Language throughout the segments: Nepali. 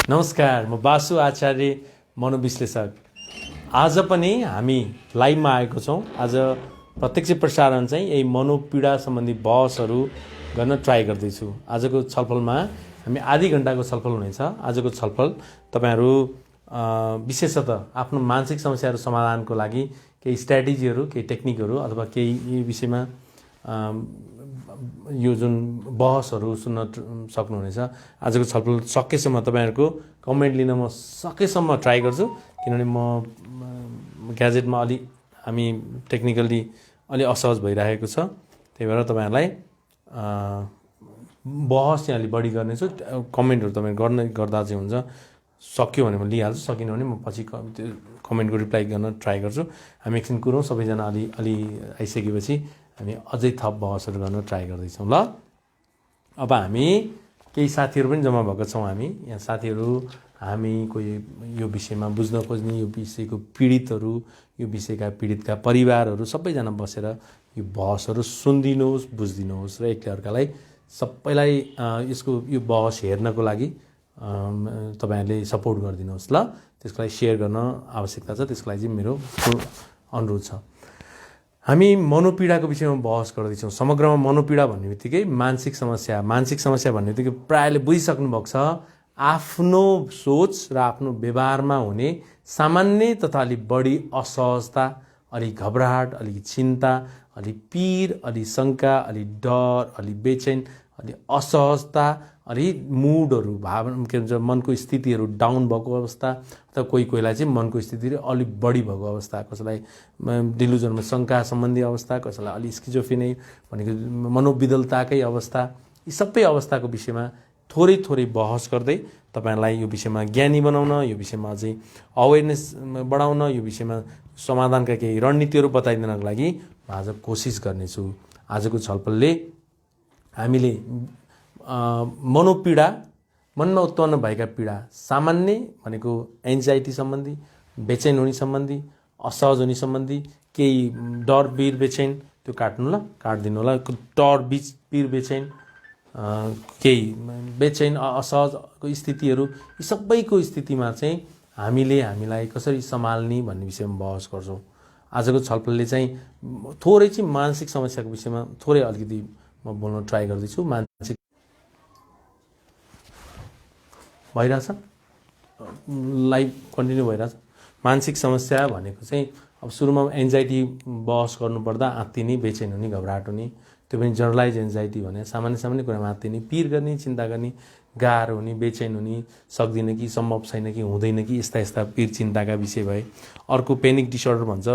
नमस्कार, म बासु आचार्य मनोविश्लेषक। आज पनि हामी लाइभमा आएको छौँ। आज प्रत्यक्ष प्रसारण चाहिँ यही मनोपीडा सम्बन्धी बहसहरू गर्न ट्राई गर्दैछु। आजको छलफलमा हामी आधी घण्टाको छलफल हुनेछ। आजको छलफल तपाईहरू विशेषतः आफ्नो मानसिक समस्याहरू समाधानको लागि केही स्ट्र्याटेजीहरू, केही टेक्निकहरू अथवा केही यी विषयमा यो जुन बहसहरू सुन्न सक्नुहुनेछ। आजको छलफल सकेसम्म तपाईहरुको कमेन्ट लिन म सकेसम्म ट्राई गर्छु, किनभने म ग्याजेटमा हामी टेक्निकली अलि असहज भइरहेको छ। त्यही भएर तपाईहरुलाई बहस चाहिँ अलि बढी गर्नेछु। कमेन्टहरू तपाईहरु गर्दा चाहिँ हुन्छ। सक्यो भने म लिइहाल्छु, सकिन भने म पछि कमेन्टको रिप्लाई गर्न ट्राई गर्छु। हामी एकछिन कुरौँ, सबैजना अलि आइसकेपछि हामी अझै थप बहसहरू गर्न ट्राई गर्दैछौँ। ल, अब हामी केही साथीहरू पनि जम्मा भएको छौँ। हामी यहाँ साथीहरू, हामी कोही यो विषयमा बुझ्न खोज्ने, यो विषयको पीडितहरू, यो विषयका पीडितका परिवारहरू सबैजना बसेर यो बहसहरू सुनिदिनुहोस्, बुझिदिनुहोस् र एकले अर्कालाई सबैलाई यो बहस हेर्नको लागि तपाईहरुले सपोर्ट गरिदिनुहोस्। ल, त्यसको लागि शेयर गर्न आवश्यकता छ। त्यसको लागि चाहिँ मेरो अनुरोध छ। हामी मनोपीडाको विषयमा बहस गर्दैछौँ। समग्रमा मनोपीडा भन्ने बित्तिकै मानसिक समस्या भन्ने बित्तिकै प्रायले बुझिसक्नु भएको छ। आफ्नो सोच र आफ्नो व्यवहारमा हुने सामान्य तथा अलि बढी असहजता, अलि घबराहट, अलि चिन्ता, अलि पीर, अलि शङ्का, अलि डर, अलि बेचैन, अलि असहजता, अलि मुडहरू, भावना के भन्छ, मनको स्थितिहरू डाउन भएको अवस्था, अथवा कोहीलाई चाहिँ मनको स्थिति अलिक बढी भएको अवस्था, कसैलाई डिलुजनमा शङ्का सम्बन्धी अवस्था, कसैलाई अलि स्किजोफ्रेनिया भनेको मनोविदलताकै अवस्था, यी सबै अवस्थाको विषयमा थोरै बहस गर्दै तपाईहरुलाई यो विषयमा ज्ञानी बनाउन, यो विषयमा अझै अवेरनेस बढाउन, यो विषयमा समाधानका केही रणनीतिहरू बताइदिनको लागि म आज कोसिस गर्नेछु। आजको छलफलले हामीले मनोपीडा, मनमा उत्पन्न भएका पीडा, सामान्य भनेको एन्जाइटी सम्बन्धी, बेचैन हुने सम्बन्धी, असहज हुने सम्बन्धी, केही डर, पीर, बेचैन, त्यो काट्दिनु होला। डर, पीर, बेचैन, केही बेचैन असहजको स्थितिहरू, यी सबैको स्थितिमा चाहिँ हामीलाई कसरी सम्हाल्ने भन्ने विषयमा बहस गर्छौँ। आजको छलफलले चाहिँ थोरै चाहिँ मानसिक समस्याको विषयमा थोरै अलिकति म बोल्न ट्राई गर्दैछु। मानसिक भइरहेछ, लाइभ कन्टिन्यू भइरहेछ। मानसिक समस्या भनेको चाहिँ अब सुरुमा एन्जाइटी बहस गर्नुपर्दा आत्तिने, बेचैन हुने, घबराहट हुने, त्यो पनि जनरलाइज एन्जाइटी भने सामान्य कुरामा आत्तिने, पीर गर्ने, चिन्ता गर्ने, गाह्रो हुने, बेचैन हुने, सक्दिनँ कि, सम्भव छैन कि, हुँदैन कि, यस्ता पीर चिन्ताका विषय भए। अर्को पेनिक डिसअर्डर भन्छ,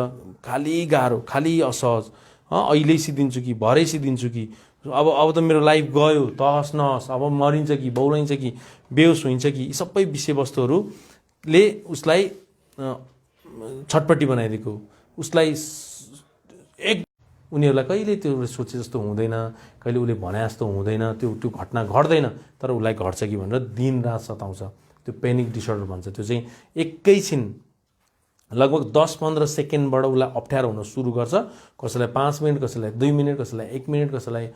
खाली गाह्रो, खाली असहज, अहिले सिद्धिन्छु कि, भरै सिद्धिन्छु कि, अब त मेरो लाइफ गयो, तहस नहस, अब मरिन्छ कि, बौलाइन्छ कि, बेहोस हुन्छ कि, यी सबै विषयवस्तुहरूले उसलाई छटपट्टि बनाइदिएको, उसलाई उनीहरूलाई कहिले त्यो सोचे जस्तो हुँदैन, कहिले उसले भने जस्तो हुँदैन, त्यो घटना घट्दैन, तर उसलाई घट्छ कि भनेर दिन रात सताउँछ। त्यो पेनिक डिसअर्डर भन्छ। त्यो चाहिँ एकैछिन लगभग 10-15 सेकेन्डबाट उसलाई अप्ठ्यारो हुन सुरु गर्छ। कसैलाई 5 मिनट, कसैलाई 2 मिनट, कसैलाई 1 मिनट, कसैलाई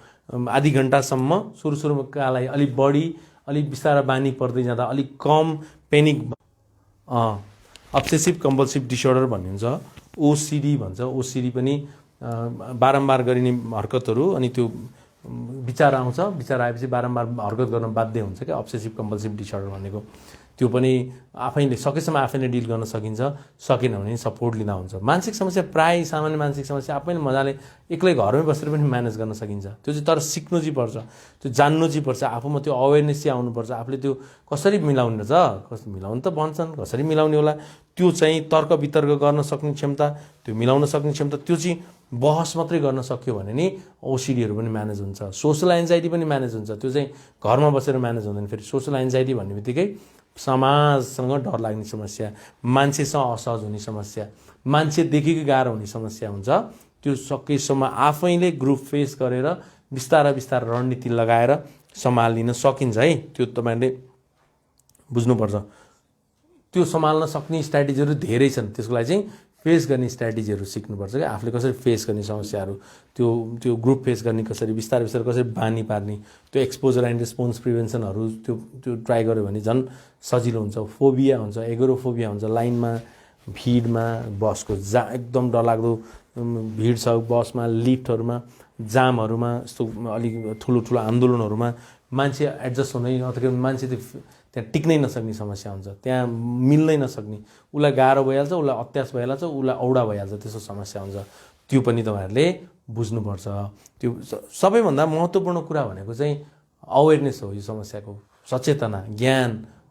आधी घण्टासम्म। सुरुमा कालाई अलिक बढी, अलिक बिस्तारै बानी पर्दै जाँदा अलिक कम पेनिक, अब्सेसिभ कम्पल्सिभ डिसअर्डर भन्ने हुन्छ, ओसिडी भन्छ। ओसिडी पनि बारम्बार गरिने हरकतहरू, अनि त्यो विचार आउँछ, विचार आएपछि बारम्बार हरकत गर्न बाध्य हुन्छ क्या अब्सेसिभ कम्पल्सिभ डिसअर्डर भनेको। त्यो पनि सकेसम्म आफैले डिल गर्न सकिन्छ, सकेन भने सपोर्ट लिँदा हुन्छ। मानसिक समस्या प्राय सामान्य मानसिक समस्या आफैले मजाले एक्लै घरमै बसेर पनि म्यानेज गर्न सकिन्छ। त्यो चाहिँ तर सिक्नु चाहिँ पर्छ, त्यो जान्नु चाहिँ पर्छ, आफूमा त्यो अवेरनेस चाहिँ आउनुपर्छ। आफूले त्यो कसरी मिलाउने रहेछ, मिलाउनु त भन्छन्, कसरी मिलाउने होला, त्यो चाहिँ तर्क वितर्क गर्न सक्ने क्षमता, त्यो मिलाउन सक्ने क्षमता, त्यो चाहिँ बहस मात्रै गर्न सक्यो भने नि ओसिडीहरू पनि म्यानेज हुन्छ। सोसल एन्जाइटी पनि म्यानेज हुन्छ। त्यो चाहिँ घरमा बसेर म्यानेज हुँदैन। फेरि सोसल एन्जाइटी भन्ने बित्तिकै समाजसँग डर लाग्ने समस्या, मान्छेसँग असहज हुने समस्या, मान्छेदेखिकै गाह्रो हुने समस्या हुन्छ। त्यो सकेसम्म आफैले ग्रुप फेस गरेर बिस्तारै रणनीति लगाएर सम्हालिन सकिन्छ है। त्यो तपाईँले बुझ्नुपर्छ। त्यो सम्हाल्न सक्ने स्ट्र्याटेजीहरू धेरै छन्। त्यसको लागि चाहिँ फेस गर्ने स्ट्राटेजीहरू सिक्नुपर्छ क्या, आफूले कसरी फेस गर्ने समस्याहरू, त्यो ग्रुप फेस गर्ने कसरी, बिस्तारै बिस्तारै कसरी बानी पार्ने, त्यो एक्सपोजर एन्ड रेस्पोन्स प्रिभेन्सनहरू त्यो ट्राई गऱ्यो भने झन् सजिलो हुन्छ। फोबिया हुन्छ, एगोरोफोबिया हुन्छ, लाइनमा भिडमा बसको एकदम डरलाग्दो भिड छ बसमा, लिफ्टहरूमा, जामहरूमा, यस्तो अलिक ठुलो ठुलो आन्दोलनहरूमा मान्छे एडजस्ट हुनै अथवा मान्छे त्यहाँ टिक्नै नसक्ने समस्या हुन्छ, त्यहाँ मिल्नै नसक्ने, उसलाई गाह्रो भइहाल्छ, उसलाई अत्यास भइहाल्छ, उसलाई औडा भइहाल्छ, त्यस्तो समस्या हुन्छ। त्यो पनि तपाईँहरूले बुझ्नुपर्छ। त्यो सबैभन्दा महत्त्वपूर्ण कुरा भनेको चाहिँ अवेरनेस हो। यो समस्याको सचेतना, ज्ञान,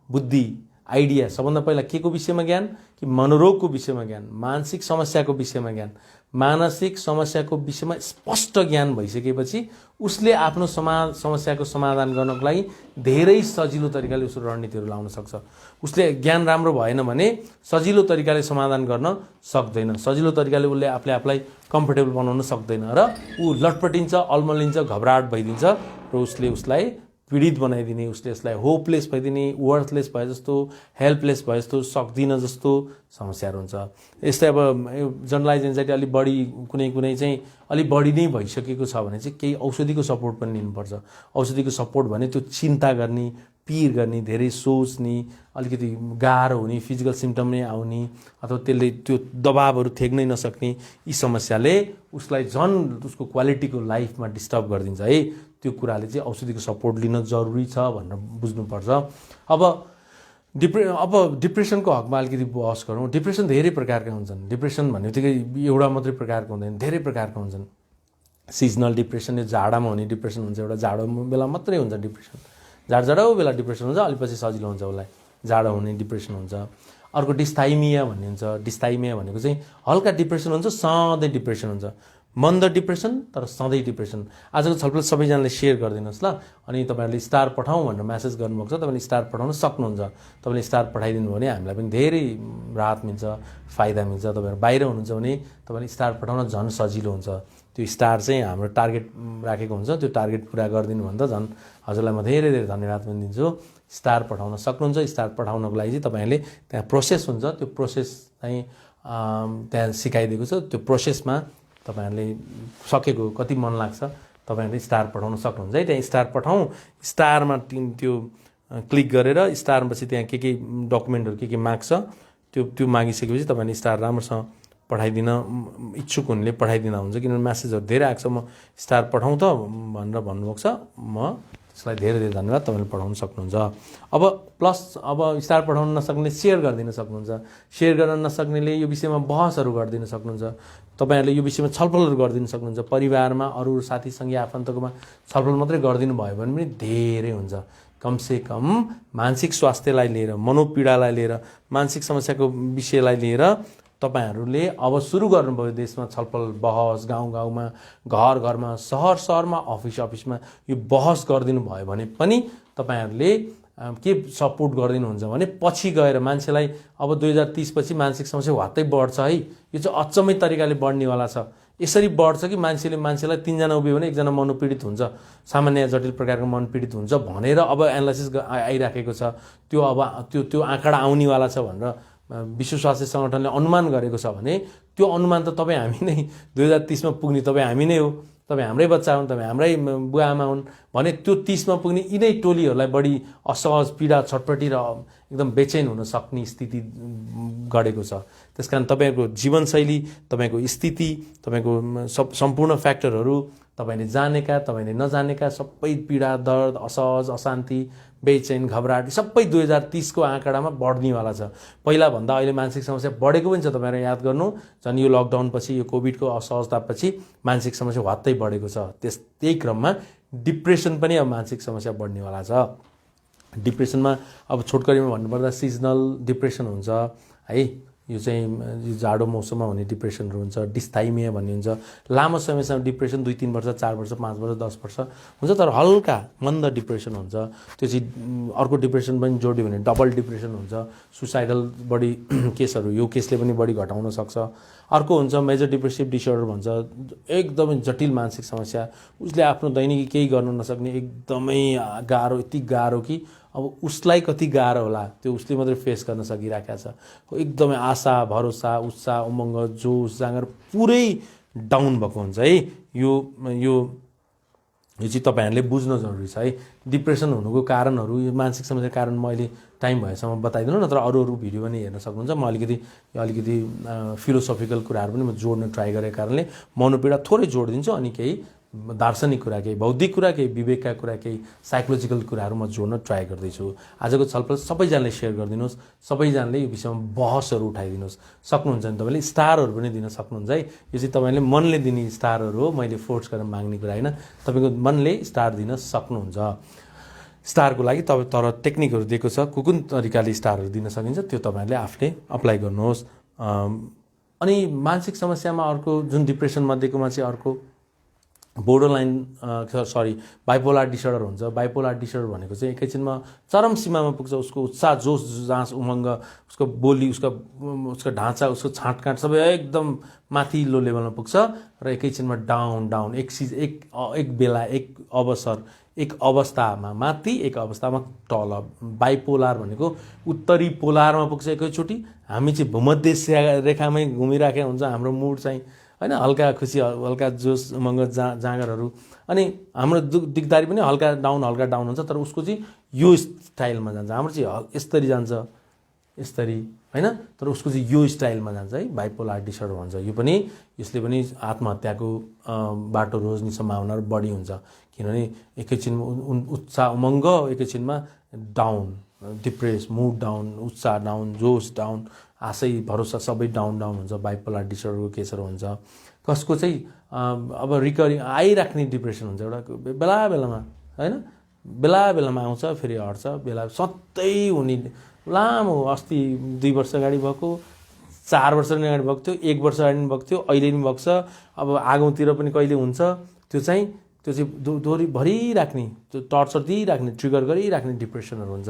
बुद्धि, आइडिया। सबभन्दा पहिला के को विषयमा ज्ञान? कि मनोरोगको विषयमा ज्ञान, मानसिक समस्याको विषयमा ज्ञान। मानसिक समस्याको विषयमा स्पष्ट ज्ञान भइसकेपछि उसले आफ्नो समस्याको समाधान गर्नको लागि धेरै सजिलो तरिकाले उसको रणनीतिहरू लाउन सक्छ। उसले ज्ञान राम्रो भएन भने सजिलो तरिकाले समाधान गर्न सक्दैन, सजिलो तरिकाले उसले आफूलाई कम्फर्टेबल बनाउन सक्दैन र ऊ लटपटिन्छ, अल्मलिन्छ, घबराहट भइदिन्छ र उसलाई पीडित बनाइदिने, उसले यसलाई होपलेस भइदिने, वर्थलेस भए जस्तो, हेल्पलेस भए जस्तो, सक्दिन जस्तो समस्याहरू हुन्छ। यस्तै अब जनरलाइज एन्जाइटी अलिक बढी कुनै चाहिँ अलिक बढी नै भइसकेको छ भने चाहिँ केही औषधिको सपोर्ट पनि लिनुपर्छ। औषधिको सपोर्ट भने त्यो चिन्ता गर्ने, पिर गर्ने, धेरै सोच्ने, अलिकति गाह्रो हुने, फिजिकल सिम्टम नै आउने, अथवा त्यसले त्यो दबावहरू थेक्नै नसक्ने, यी समस्याले उसलाई झन् उसको क्वालिटीको लाइफमा डिस्टर्ब गरिदिन्छ है। त्यो कुराले चाहिँ औषधिको सपोर्ट लिन जरुरी छ भनेर बुझ्नुपर्छ। अब डिप्रेसनको हकमा अलिकति बहस गरौँ। डिप्रेसन धेरै प्रकारका हुन्छन्। डिप्रेसन भन्ने बित्तिकै एउटा मात्रै प्रकारको हुँदैन, धेरै प्रकारका हुन्छन्। सिजनल डिप्रेसन, यो जाडामा हुने डिप्रेसन हुन्छ, एउटा जाडो बेला मात्रै हुन्छ डिप्रेसन, जाडो बेला डिप्रेसन हुन्छ, अलिपछि सजिलो हुन्छ उसलाई, जाडो हुने डिप्रेसन हुन्छ। अर्को डिस्थाइमिया भन्ने हुन्छ। डिस्थाइमिया भनेको चाहिँ हल्का डिप्रेसन हुन्छ, सधैँ डिप्रेसन हुन्छ, मन्द डिप्रेसन तर सधैँ डिप्रेसन। आजको छलफल सबैजनाले सेयर गरिदिनुहोस् ल। अनि तपाईँहरूले स्टार पठाउँ भनेर म्यासेज गर्नुभएको छ, तपाईँले स्टार पठाउन सक्नुहुन्छ। तपाईँले स्टार पठाइदिनु भने हामीलाई पनि धेरै राहत मिल्छ, फाइदा मिल्छ। तपाईँहरू बाहिर हुनुहुन्छ भने तपाईँले स्टार पठाउन झन् सजिलो हुन्छ। त्यो स्टार चाहिँ हाम्रो टार्गेट राखेको हुन्छ, त्यो टार्गेट पुरा गरिदिनु भने त झन् हजुरलाई म धेरै धेरै धन्यवाद पनि दिन्छु। स्टार पठाउन सक्नुहुन्छ। स्टार पठाउनको लागि चाहिँ तपाईँहरूले त्यहाँ प्रोसेस हुन्छ, त्यो प्रोसेस चाहिँ त्यहाँ सिकाइदिएको छ। त्यो प्रोसेसमा तपाईँहरूले सकेको कति मन लाग्छ तपाईँहरूले स्टार पठाउन सक्नुहुन्छ है। त्यहाँ स्टार पठाउँ, स्टारमा त्यो क्लिक गरेर स्टारपछि त्यहाँ के डकुमेन्टहरू के माग्छ त्यो मागिसकेपछि तपाईँले स्टार राम्रोसँग पठाइदिन इच्छुक हुनेले पठाइदिँदा हुन्छ। किनभने म्यासेजहरू धेरै आएको छ, म स्टार पठाउँ त भनेर भन्नुभएको छ, म त्यसलाई धेरै धेरै धन्यवाद। तपाईँले पठाउन सक्नुहुन्छ। अब प्लस अब स्टार पठाउन नसक्ने सेयर गरिदिन सक्नुहुन्छ। सेयर गर्न नसक्नेले यो विषयमा बहसहरू गरिदिन सक्नुहुन्छ। तपाईँहरूले यो विषयमा छलफलहरू गरिदिन सक्नुहुन्छ। परिवारमा अरू साथीसँगै आफन्तकोमा छलफल मात्रै गरिदिनु भयो भने पनि धेरै हुन्छ। कमसेकम मानसिक स्वास्थ्यलाई लिएर, मनोपीडालाई लिएर, मानसिक समस्याको विषयलाई लिएर तपाईँहरूले अब सुरु गर्नुभयो देशमा छलफल, बहस, गाउँ गाउँमा, घर घरमा, सहर सहरमा, अफिस अफिसमा यो बहस गरिदिनु भयो भने पनि तपाईँहरूले के सपोर्ट गरिदिनुहुन्छ भने पछि गएर मान्छेलाई अब 2030 पछि मानसिक समस्या वात्तै बढ्छ है। यो चाहिँ अचम्मै तरिकाले बढ्नेवाला छ। यसरी बढ्छ कि मान्छेलाई 3 जना उभियो भने 1 जना मनोपीडित हुन्छ, सामान्य जटिल प्रकारको मनपीडित हुन्छ भनेर अब एनालाइसिस आइराखेको छ। त्यो अब त्यो आँकडा आउनेवाला छ भनेर विश्व स्वास्थ्य सङ्गठनले अनुमान गरेको छ भने त्यो अनुमान त तपाईँ हामी नै 2030 मा पुग्ने तपाईँ हामी नै हो। तपाईँ हाम्रै बच्चा हुन्, तपाईँ हाम्रै बुवा आमा हुन् भने त्यो 30 मा पुग्ने यिनै टोलीहरूलाई बढी असहज, पीडा, छटपटी र एकदम बेचैन हुन सक्ने स्थिति गढेको छ। त्यसकारण तपाईँको जीवनशैली, तपाईँको स्थिति, तपाईँको सम्पूर्ण फ्याक्टरहरू, तपाईँले जानेका, तपाईँले नजानेका सबै पीडा, दर्द, असहज, अशान्ति, बेचैन, घबराहट सबै 2030 को आँकडामा बढ्नेवाला छ। पहिलाभन्दा अहिले मानसिक समस्या बढेको पनि छ। तपाईँहरू याद गर्नु, झन् यो लकडाउन पछि, यो कोभिडको असहजतापछि मानसिक समस्या वात्तै बढेको छ। त्यही क्रममा डिप्रेसन पनि अब मानसिक समस्या बढ्नेवाला छ। डिप्रेसनमा अब छोटकरीमा भन्नुपर्दा सिजनल डिप्रेसन हुन्छ है। यो चाहिँ जाडो मौसममा हुने डिप्रेसनहरू हुन्छ। डिस्थाइमिया भन्ने हुन्छ। लामो समयसम्म डिप्रेसन 2-3 वर्ष, 4 वर्ष, 5 वर्ष, 10 वर्ष हुन्छ, तर हल्का मन्द डिप्रेसन हुन्छ। त्यो चाहिँ अर्को डिप्रेसन पनि जोड्यो भने डबल डिप्रेसन हुन्छ। सुसाइडल बढी केसहरू, यो केसले पनि बढी घटाउन सक्छ। अर्को हुन्छ मेजर डिप्रेसिभ डिसअर्डर भन्छ, एकदमै जटिल मानसिक समस्या, उसले आफ्नो दैनिकी केही गर्न नसक्ने, एकदमै गाह्रो, यति गाह्रो कि अब उसलाई कति गाह्रो होला, त्यो उसले मात्रै फेस गर्न सकिरहेको छ। एकदमै आशा, भरोसा, उत्साह, उमङ्ग, जोस, जाँगर पुरै डाउन भएको हुन्छ है। यो चाहिँ तपाईँहरूले बुझ्न जरुरी छ है। डिप्रेसन हुनुको कारणहरू, यो मानसिक समस्याको कारण म अहिले टाइम भएसम्म बताइदिनु, नत्र अरू भिडियो पनि हेर्न सक्नुहुन्छ। म अलिकति फिलोसफिकल कुराहरू पनि म जोड्न ट्राई गरेको कारणले मनोपीडा थोरै जोडिदिन्छु, अनि केही दार्शनिक कुरा, केही बौद्धिक कुरा, केही विवेकका कुरा, केही साइकोलोजिकल कुराहरू म जोड्न ट्राई गर्दैछु। आजको छलफल सबैजनाले सेयर गरिदिनुहोस्, सबैजनाले यो विषयमा बहसहरू उठाइदिनुहोस्। सक्नुहुन्छ भने तपाईँले स्टारहरू पनि दिन सक्नुहुन्छ है। यो चाहिँ तपाईँले मनले दिने स्टारहरू हो, मैले फोर्स गरेर माग्ने कुरा होइन। तपाईँको मनले स्टार दिन सक्नुहुन्छ। स्टारको लागि तर टेक्निकहरू दिएको छ, कुन तरिकाले स्टारहरू दिन सकिन्छ त्यो तपाईँहरूले आफूले अप्लाई गर्नुहोस्। अनि मानसिक समस्यामा अर्को जुन डिप्रेसन मध्येकोमा चाहिँ अर्को बाइपोलर डिसअर्डर हुन्छ। बाइपोलर डिसअर्डर भनेको चाहिँ एकैछिनमा चरम सीमामा पुग्छ, उसको उत्साह, जोस, जाँस, उमङ्ग, उसको बोली, उसको ढाँचा, उसको छाँटकाँट सबै एकदम माथिल्लो लेभलमा पुग्छ र एकैछिनमा डाउन एक बेला, एक अवसर, एक अवस्थामा माथि, एक अवस्थामा तल। बाइपोलर भनेको उत्तरी पोलारमा पुग्छ एकैचोटि। हामी चाहिँ भूमध्य रेखामै घुमिराखेका हुन्छ, हाम्रो मुड चाहिँ होइन, हल्का खुसी, हल्का जोस, उमङ्ग, जाँगरहरू, अनि हाम्रो दिगदारी पनि हल्का डाउन हुन्छ। तर उसको चाहिँ यो स्टाइलमा जान्छ, हाम्रो चाहिँ यसरी जान्छ, यसरी होइन, तर उसको चाहिँ यो स्टाइलमा जान्छ है। बाइपोलर डिसअर्डर भन्छ। यसले पनि आत्महत्याको बाटो रोज्ने सम्भावना बढी हुन्छ, किनभने एकैछिनमा उत्साह, उमङ्ग, एकैछिनमा डाउन, डिप्रेस, मुड डाउन, उत्साह डाउन, जोस डाउन, आशै, भरोसा सबै डाउन हुन्छ। बाइपोलर डिसअर्डरको केसहरू हुन्छ। कसको चाहिँ अब रिकभरी आइराख्ने डिप्रेसन हुन्छ, एउटा बेलामा होइन, बेलामा आउँछ, फेरि हट्छ, सधैँ हुने, लामो, अस्ति 2 वर्ष अगाडि भएको, 4 वर्ष अगाडि भएको थियो, 1 वर्ष अगाडि पनि भएको थियो, अहिले पनि भएको छ, अब आगौँतिर पनि कहिले हुन्छ। त्यो चाहिँ दोहोरी भरिराख्ने, त्यो टर्चर दिइराख्ने, ट्रिगर गरिराख्ने डिप्रेसनहरू हुन्छ।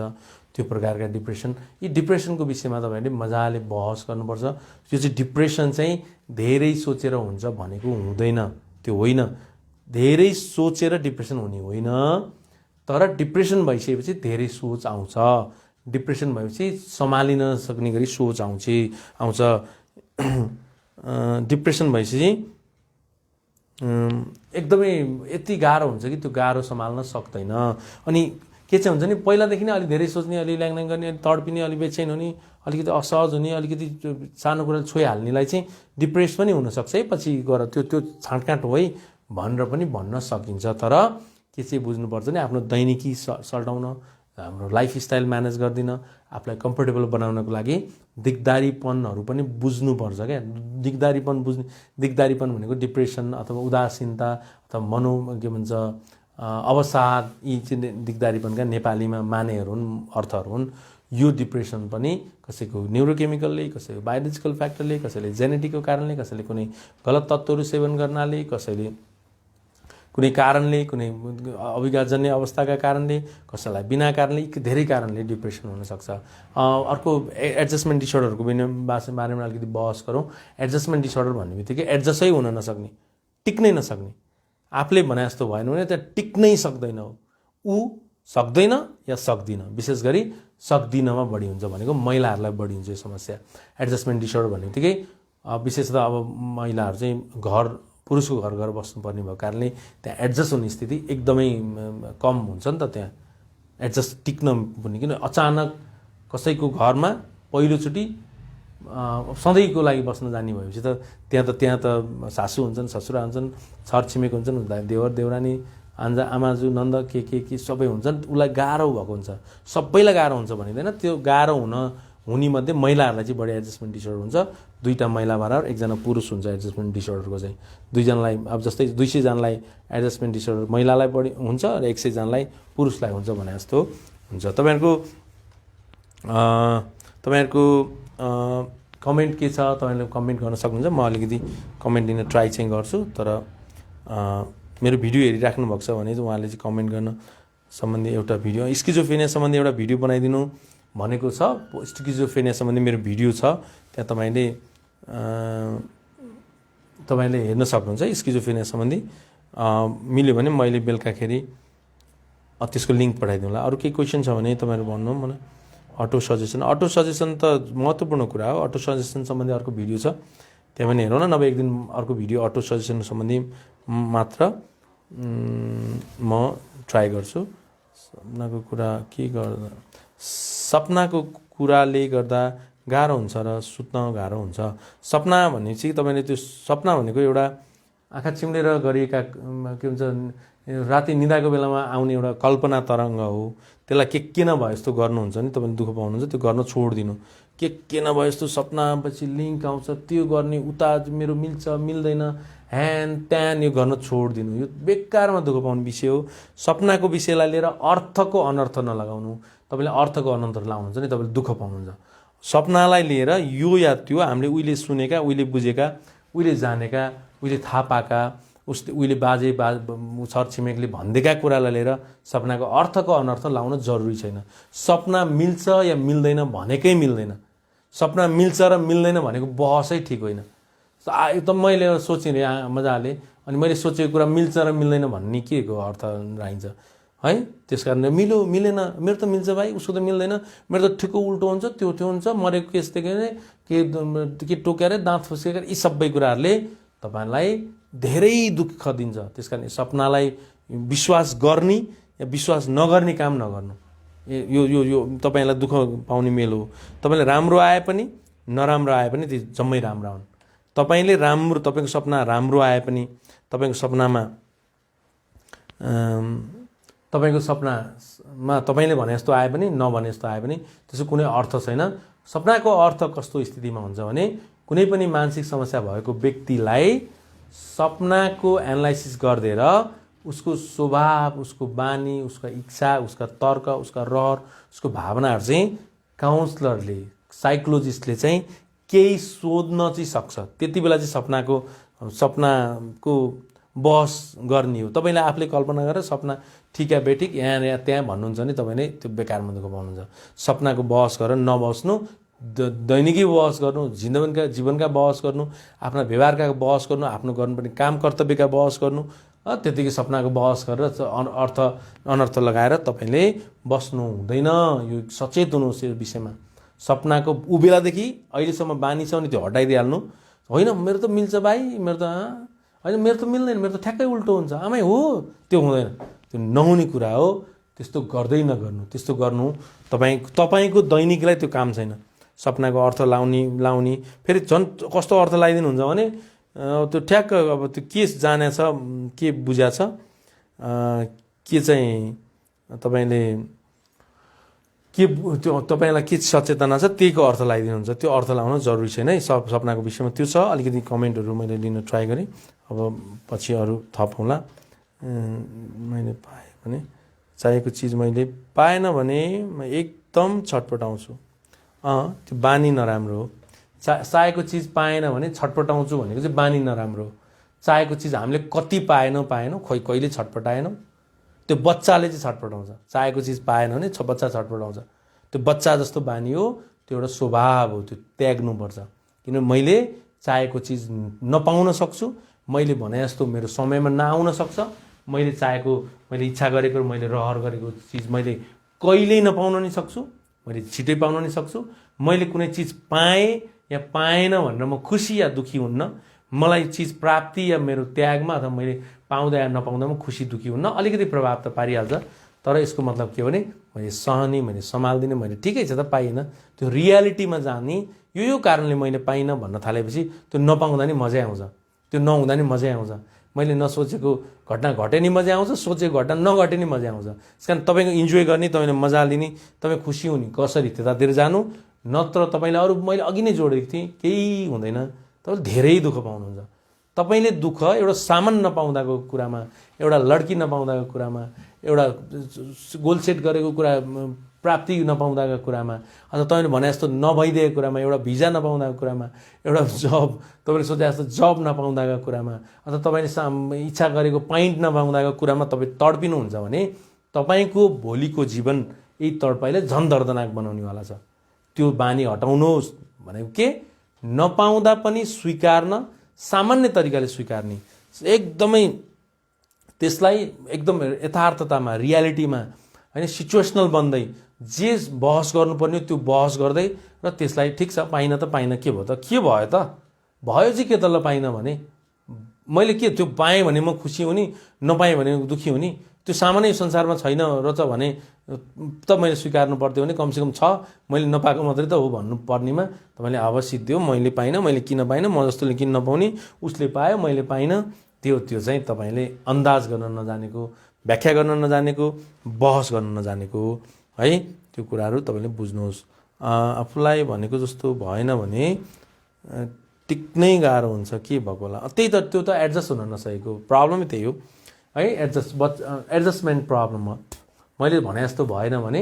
त्यो प्रकारका डिप्रेसन, यी डिप्रेसनको विषयमा तपाईँहरूले मजाले बहस गर्नुपर्छ। यो चाहिँ डिप्रेसन चाहिँ धेरै सोचेर हुन्छ भनेको हुँदैन, त्यो होइन। धेरै सोचेर डिप्रेसन हुने होइन, तर डिप्रेसन भइसकेपछि धेरै सोच आउँछ। डिप्रेसन भएपछि सम्हालिन सक्ने गरी सोच आउँछ। डिप्रेसन भएपछि एकदमै यति गाह्रो हुन्छ कि त्यो गाह्रो सम्हाल्न सक्दैन। अनि के चाहिँ हुन्छ नि, पहिलादेखि नै अलिक धेरै सोच्ने, अलि ल्याङल्याङ गर्ने, अलि तडपिने, अलि बेचैन हुने, अलिकति असहज हुने, अलिकति सानो कुरा छोइहाल्नेलाई चाहिँ डिप्रेस पनि हुनसक्छ है। पछि गएर त्यो छाँटकाँट हो है भनेर पनि भन्न सकिन्छ। तर के चाहिँ बुझ्नुपर्छ नि, आफ्नो दैनिकी सल्टाउन, हाम्रो लाइफस्टाइल म्यानेज गरिदिन, आफूलाई कम्फर्टेबल बनाउनको लागि दिगदारीपनहरू पनि बुझ्नुपर्छ क्या। दिगदारीपन भनेको डिप्रेसन अथवा उदासीनता अथवा के भन्छ अवसाद, यी चाहिँ दिगदारीपनका नेपालीमा मानेहरू हुन्, अर्थहरू हुन्। यो डिप्रेसन पनि कसैको न्युरोकेमिकलले, कसैको बायोलोजिकल फ्याक्टरले, कसैले जेनेटिकको कारणले, कसैले कुनै गलत तत्त्वहरू सेवन गर्नाले, कसैले कुनै कारणले, कुनै अभिज्ञाजन्य अवस्थाका कारणले, कसैलाई बिना कारणले, धेरै कारणले डिप्रेसन हुनसक्छ। अर्को एडजस्टमेन्ट डिसअर्डरको बारेमा अलिकति बहस गरौँ। एडजस्टमेन्ट डिसअर्डर भन्ने बित्तिकै एडजस्टै हुन नसक्ने, टिक्नै नसक्ने, आफूले भने जस्तो भएन भने त्यहाँ टिक्नै सक्दैन, ऊ सक्दैन या सक्दिन। विशेष गरी सक्दिनमा बढी हुन्छ भनेको महिलाहरूलाई बढी हुन्छ यो समस्या। एडजस्टमेन्ट डिसअर्डर भन्ने बित्तिकै विशेषतः अब महिलाहरू चाहिँ पुरुषको घर गएर बस्नुपर्ने भएको कारणले त्यहाँ एडजस्ट हुने स्थिति एकदमै कम हुन्छ नि त। त्यहाँ एडजस्ट टिक्न पनि, किन अचानक कसैको घरमा पहिलोचोटि सधैँको लागि बस्न जाने भएपछि त त्यहाँ त सासू हुन्छन्, ससुरा हुन्छन्, छरछिमेक हुन्छन्, देवर देवरानी, आमाजु नन्द के सबै हुन्छन्। उसलाई गाह्रो भएको हुन्छ, सबैलाई गाह्रो हुन्छ भनिँदैन। त्यो गाह्रो हुने मध्ये महिलाहरूलाई चाहिँ बढी एडजस्टमेन्ट डिसअर्डर हुन्छ। 2टा महिला बराबर 1जना पुरुष हुन्छ एडजस्टमेन्ट डिसअर्डरको चाहिँ। 2जनालाई, अब जस्तै 200जनालाई एडजस्टमेन्ट डिसअर्डर महिलालाई बढी हुन्छ र 100जनालाई पुरुषलाई हुन्छ भने जस्तो हुन्छ। तपाईँहरूको कमेन्ट के छ, तपाईँहरूले कमेन्ट गर्न सक्नुहुन्छ। म अलिकति कमेन्ट दिन ट्राई चाहिँ गर्छु, तर मेरो भिडियो हेरिराख्नु भएको छ भने चाहिँ उहाँले चाहिँ कमेन्ट गर्न सम्बन्धी एउटा भिडियो, स्किजोफ्रेनिया सम्बन्धी एउटा भिडियो बनाइदिनु भनेको छ। स्किजोफ्रेनिया सम्बन्धी मेरो भिडियो छ, त्यहाँ तपाईँले हेर्न सक्नुहुन्छ। स्किजोफ्रेनिया सम्बन्धी मिल्यो भने मैले बेलुकाखेरि त्यसको लिङ्क पठाइदिउँला। अरू केही क्वेसन छ भने तपाईँहरू भन्नु मलाई। अटो सजेसन त महत्त्वपूर्ण कुरा हो। अटो सजेसन सम्बन्धी अर्को भिडियो छ, त्यहाँ पनि हेरौँ न, नभए एक दिन अर्को भिडियो अटो सजेसन सम्बन्धी मात्र म ट्राई गर्छु। सपनाको कुरा के गर्दा सपनाको कुराले गर्दा गाह्रो हुन्छ र सुत्न गाह्रो हुन्छ। सपना भनेपछि तपाईँले त्यो सपना भनेको एउटा आँखा चिम्लेर गरिएका के भन्छ राति निदाको बेलामा आउने एउटा कल्पना तरङ्ग हो। त्यसलाई के नभए जस्तो गर्नुहुन्छ नि तपाईँले दुःख पाउनुहुन्छ, त्यो गर्न छोडिदिनु। के नभए जस्तो सपनापछि लिङ्क आउँछ, त्यो गर्ने उता मेरो मिल्छ मिल्दैन ह्यान त्यान, यो गर्न छोडिदिनु। यो बेकारमा दुःख पाउने विषय हो। सपनाको विषयलाई लिएर अर्थको अनर्थ नलगाउनु। तपाईँले अर्थको अनर्थ लाउनुहुन्छ नि तपाईँले दुःख पाउनुहुन्छ। सपनालाई लिएर यो या त्यो हामीले उहिले सुनेका, उहिले बुझेका, उहिले जानेका, उहिले थाहा पाएका, उहिले बाजे छरछिमेकले भनिदिएका कुरालाई लिएर सपनाको अर्थको अनर्थ लाउन जरुरी छैन। सपना मिल्छ या मिल्दैन भनेकै मिल्दैन। सपना मिल्छ र मिल्दैन भनेको बहसै ठिक होइन। त मैले सोचेँ मजाले, अनि मैले सोचेको कुरा मिल्छ र मिल्दैन भन्ने के को अर्थ रहन्छ है। त्यस कारणले मिलेन, मेरो त मिल्छ भाइ, उसको त मिल्दैन, मेरो त ठिक्क उल्टो हुन्छ, त्यो हुन्छ, मरेको केस देखेर के टोकेर दाँत फुस्केर, यी सबै कुराहरूले तपाईँलाई धेरै दुःख दिन्छ। त्यस कारण सपनालाई विश्वास गर्ने या विश्वास नगर्ने काम नगर्नु। यो यो यो तपाईँलाई दुःख पाउने मेल हो। तपाईँले राम्रो आए पनि नराम्रो आए पनि त्यो जम्मै राम्रा हुन्। तपाईँले राम्रो, तपाईँको सपना राम्रो आए पनि, तपाईँको सपनामा तपाईँले भने जस्तो आए पनि नभने जस्तो आए पनि त्यसको कुनै अर्थ छैन। सपनाको अर्थ कस्तो स्थितिमा हुन्छ भने कुनै पनि मानसिक समस्या भएको व्यक्तिलाई सपनाको एनालाइसिस गरिदिएर उसको स्वभाव, उसको बानी, उसका इच्छा, उसका तर्क, उसका रहर, उसको भावनाहरू चाहिँ काउन्सलरले, साइकोलोजिस्टले चाहिँ केही सोध्न चाहिँ सक्छ। त्यति बेला चाहिँ सपनाको बहस गर्ने हो। तपाईँले आफूले कल्पना गरेर सपना ठिक या बेठिक यहाँ या त्यहाँ भन्नुहुन्छ भने तपाईँले त्यो बेकारमा दुःख पाउनुहुन्छ। सपनाको बहस गरेर नबस्नु, दैनिकी बहस गर्नु, जीवनका बहस गर्नु, आफ्ना व्यवहारका बहस गर्नु, आफ्नो गर्नुपर्ने काम कर्तव्यका बहस गर्नु। त्यतिकै सपनाको बहस गरेर अनर्थ लगाएर तपाईँले बस्नु हुँदैन। यो सचेत हुनुहोस् यो विषयमा। सपनाको ऊ बेलादेखि अहिलेसम्म बानी छ भने त्यो हटाइदिइहाल्नु। होइन मेरो त मिल्छ भाइ, मेरो त होइन, मेरो त मिल्दैन, मेरो त ठ्याक्कै उल्टो हुन्छ, आमै हो, त्यो हुँदैन, त्यो नहुने कुरा हो। त्यस्तो गर्दै नगर्नु। त्यस्तो गर्नु तपाईँको दैनिकलाई त्यो काम छैन। सपनाको अर्थ लाउने फेरि झन् कस्तो अर्थ लगाइदिनुहुन्छ भने त्यो ठ्याक्क अब त्यो के जानेछ, के बुझ्या छ, के चाहिँ तपाईँले त्यो तपाईँलाई के सचेतना छ त्यहीको अर्थ लगाइदिनुहुन्छ। त्यो अर्थ लगाउन जरुरी छैन है। सपनाको विषयमा त्यो छ। अलिकति कमेन्टहरू मैले लिन ट्राई गरेँ, अब पछि अरू थप होला। मैले पाएँ भने चाहिएको चिज मैले पाएन भने म एकदम छटपटाउँछु। त्यो बानी नराम्रो हो। चाहेको चिज पाएन भने छटपटाउँछु भनेको चाहिँ बानी नराम्रो हो। चाहेको चिज हामीले कति पाएनौँ खोइ कहिले छटपटाएनौँ, त्यो बच्चाले चाहिँ छटपटाउँछ। चाहेको चिज पाएन भने बच्चा छटपटाउँछ। त्यो बच्चा जस्तो बानी हो, त्यो एउटा स्वभाव हो, त्यो त्याग्नुपर्छ। किनभने मैले चाहेको चिज नपाउन सक्छु, मैले भने जस्तो मेरो समयमा नआउन सक्छ, मैले चाहेको, मैले इच्छा गरेको, मैले रहर गरेको चिज मैले कहिल्यै नपाउन नि सक्छु, मैले छिटै पाउन नि सक्छु। मैले कुनै चिज पाएँ या पाएन भनेर म खुसी या दुःखी हुन्न। मलाई चिज प्राप्ति या मेरो त्यागमा अथवा मैले पाउँदा या नपाउँदामा खुसी दुःखी हुन्न। अलिकति प्रभाव त पारिहाल्छ, तर यसको मतलब के हो भने मैले सहने, मैले सम्हाल्दिनँ, मैले ठिकै छ त पाइनँ, त्यो रियालिटीमा जाने। यो कारणले मैले पाइनँ भन्न थालेपछि त्यो नपाउँदा नि मजै आउँछ, त्यो नहुँदा नि मजै आउँछ। मैले नसोचेको घटना घटे नि मजा आउँछ, सोचेको घटना नघटे नि मजा आउँछ। त्यस कारण तपाईँको इन्जोय गर्ने, तपाईँले मजा लिने, तपाईँ खुसी हुने कसरी त्यतातिर जानु। नत्र तपाईँले अरू मैले अघि नै जोडेको थिएँ, केही हुँदैन, तपाईँले धेरै दुःख पाउनुहुन्छ। तपाईँले दुःख एउटा सामान नपाउँदाको कुरामा, एउटा लड्की नपाउँदाको कुरामा, एउटा गोल सेट गरेको कुरा प्राप्ति नपाउँदाको कुरामा, अथवा तपाईँले भने जस्तो नभइदिएको कुरामा, एउटा भिजा नपाउँदाको कुरामा, एउटा जब तपाईँले सोचे जस्तो जब नपाउँदाको कुरामा, अथवा तपाईँले इच्छा गरेको पाइन्ट नपाउँदाको कुरामा तपाईँ तडपिनुहुन्छ भने तपाईँको भोलिको जीवन यही तडपाइले झन् दर्दनाक बनाउनेवाला छ। त्यो बानी हटाउनुहोस् भनेको के, नपाउँदा पनि स्वीकार्न, सामान्य तरिकाले स्वीकार्ने, एकदमै त्यसलाई एकदम यथार्थतामा रियालिटीमा हैन सिचुएसनल बन्दै जे बहस गर्नुपर्ने त्यो बहस गर्दै र त्यसलाई ठिक छ पाइन त पाइन के भयो त के भयो त भयो चाहिँ के त ल पाइन भने मैले के त्यो पाएँ भने म खुसी हुने नपाएँ भने दुखी हुने त्यो सामान्य संसारमा छैन रहेछ भने त मैले स्वीकार्नु पर्थ्यो भने कमसेकम छ मैले नपाएको मात्रै त हो भन्नु पर्नेमा तपाईँले अब सिद्धियो मैले पाइनँ मैले किन पाइनँ म जस्तोले किन नपाउने उसले पायो मैले पाइनँ त्यो चाहिँ तपाईँले अन्दाज गर्न नजानेको व्याख्या गर्न नजानेको बहस गर्न नजानेको है त्यो कुराहरू तपाईँले बुझ्नुहोस् आफूलाई भनेको जस्तो भएन भने टिक्नै गाह्रो हुन्छ के भएको होला त्यही त त्यो त एडजस्ट हुन नसकेको प्रब्लमै त्यही हो है एडजस्टमेन्ट प्रब्लम हो मैले भने जस्तो भएन भने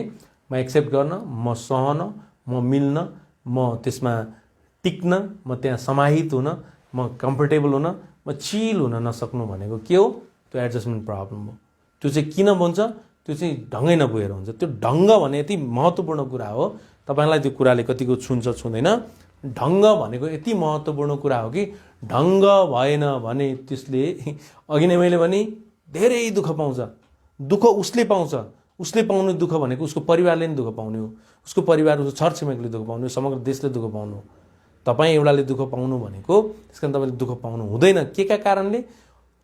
म एक्सेप्ट गर्न म सहन म मिल्न म त्यसमा टिक्न म त्यहाँ समाहित हुन म कम्फर्टेबल हुन म चिल हुन नसक्नु भनेको के हो त्यो एडजस्टमेन्ट प्रब्लम हो त्यो चाहिँ किन बन्छ त्यो चाहिँ ढङ्गै नपुगेर हुन्छ त्यो ढङ्ग भने यति महत्त्वपूर्ण कुरा हो तपाईँलाई त्यो कुराले कतिको छुन्छ छुँदैन ढङ्ग भनेको यति महत्त्वपूर्ण कुरा हो कि ढङ्ग भएन भने त्यसले अघि नै मैले भने धेरै दुःख पाउँछ दुःख उसले पाउँछ उसले पाउने दुःख भनेको उसको परिवारले नि दुःख पाउने हो उसको परिवार उसको छरछिमेकले दुःख पाउने हो समग्र देशले दुःख पाउनु हो तपाईँ एउटाले दुःख पाउनु भनेको त्यस कारण तपाईँले दुःख पाउनु हुँदैन के का कारणले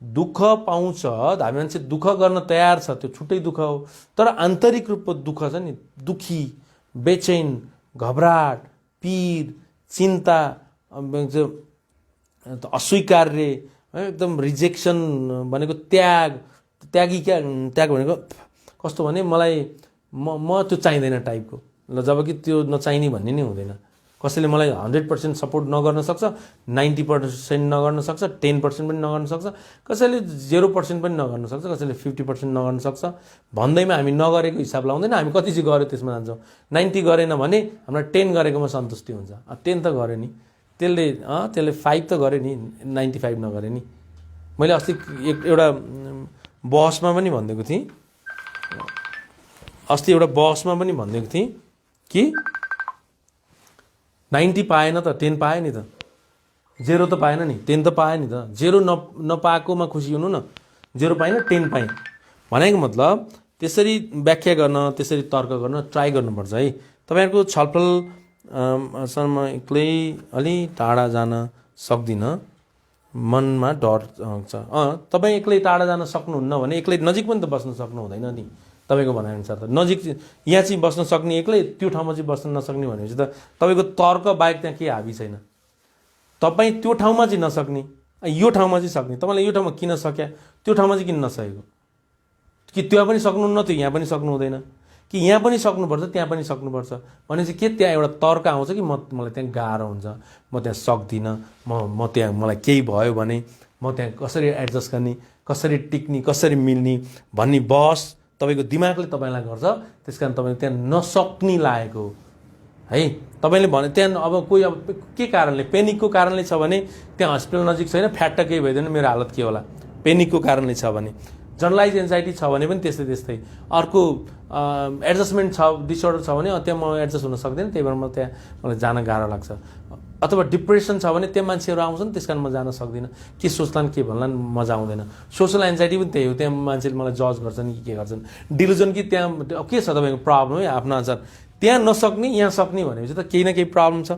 दुःख पाउँछ हामी मान्छे दुःख गर्न तयार छ त्यो छुट्टै दुःख हो तर आन्तरिक रूपमा दुःख छ नि दुखी बेचैन घबराहट पीर चिन्ता अस्वीकार्य एकदम रिजेक्सन भनेको त्यागी त्याग भनेको कस्तो भने मलाई म त्यो चाहिँदैन टाइपको ल जब कि त्यो नचाहिने भन्ने नै हुँदैन कसैले मलाई 100% सपोर्ट नगर्न सक्छ 90% नगर्न सक्छ 10% पनि नगर्न सक्छ कसैले 0% पनि नगर्न सक्छ कसैले 50% नगर्न सक्छ भन्दैमा हामी नगरेको हिसाब लाउँदैन हामी कति चाहिँ गर्यो त्यसमा जान्छौँ 90 गरेन भने हाम्रो 10 गरेकोमा सन्तुष्टि हुन्छ 10 त गर्यो नि त्यसले 5 त गर्यो नि 95 नगरे नि मैले अस्ति एउटा बहसमा पनि भनिदिएको थिएँ कि 90 पाएन त 10 पाएँ नि त 0 त पाएन नि 10 त पाएँ नि त 0 नपाएकोमा खुसी हुनु न 0 पाएन 10 पाएँ भनेको मतलब त्यसरी व्याख्या गर्न त्यसरी तर्क गर्न ट्राई गर्नुपर्छ है तपाईँहरूको छलफल सर म एक्लै अलि टाढा जान सक्दिनँ मनमा डर छ तपाईँ एक्लै टाढा जान सक्नुहुन्न भने एक्लै नजिक पनि त बस्न सक्नु हुँदैन नि तपाईँको भनाइअनुसार त नजिक यहाँ चाहिँ बस्न सक्ने एक्लै त्यो ठाउँमा चाहिँ बस्न नसक्ने भनेपछि त तपाईँको तर्क बाहेक त्यहाँ केही हाबी छैन तपाईँ त्यो ठाउँमा चाहिँ नसक्ने यो ठाउँमा चाहिँ सक्ने तपाईँले यो ठाउँमा किन सक्या त्यो ठाउँमा चाहिँ किन नसकेको कि त्यहाँ पनि सक्नुहुन्न त्यो यहाँ पनि सक्नु हुँदैन कि यहाँ पनि सक्नुपर्छ त्यहाँ पनि सक्नुपर्छ भनेपछि के त्यहाँ एउटा तर्क आउँछ कि मलाई त्यहाँ गाह्रो हुन्छ म त्यहाँ सक्दिनँ म त्यहाँ मलाई केही भयो भने म त्यहाँ कसरी एडजस्ट गर्ने कसरी टिक्ने कसरी मिल्ने भन्ने बहस तपाईँको दिमागले तपाईँलाई गर्छ त्यस कारण तपाईँले त्यहाँ नसक्ने लागेको है तपाईँले भने त्यहाँ अब कोही अब के कारणले पेनिकको कारणले छ भने त्यहाँ हस्पिटल नजिक छैन फ्याट्ट केही भइदिएन मेरो हालत के होला पेनिकको कारणले छ भने जनरलाइज एन्जाइटी छ भने पनि त्यस्तै अर्को एडजस्टमेन्ट छ डिसअर्डर छ भने त्यहाँ म एडजस्ट हुन सक्दैन त्यही भएर म त्यहाँ मलाई जान गाह्रो लाग्छ अथवा डिप्रेसन छ भने त्यहाँ मान्छेहरू आउँछन् त्यस कारण म जान सक्दिनँ के सोच्लान् के भन्लान् मजा आउँदैन सोसल एन्जाइटी पनि त्यही हो त्यहाँ मान्छेले मलाई जज गर्छन् कि के गर्छन् डिलुजन कि त्यहाँ के छ तपाईँको प्रब्लम है आफ्नो अनुसार त्यहाँ नसक्ने यहाँ सक्ने भनेपछि त केही न केही प्रब्लम छ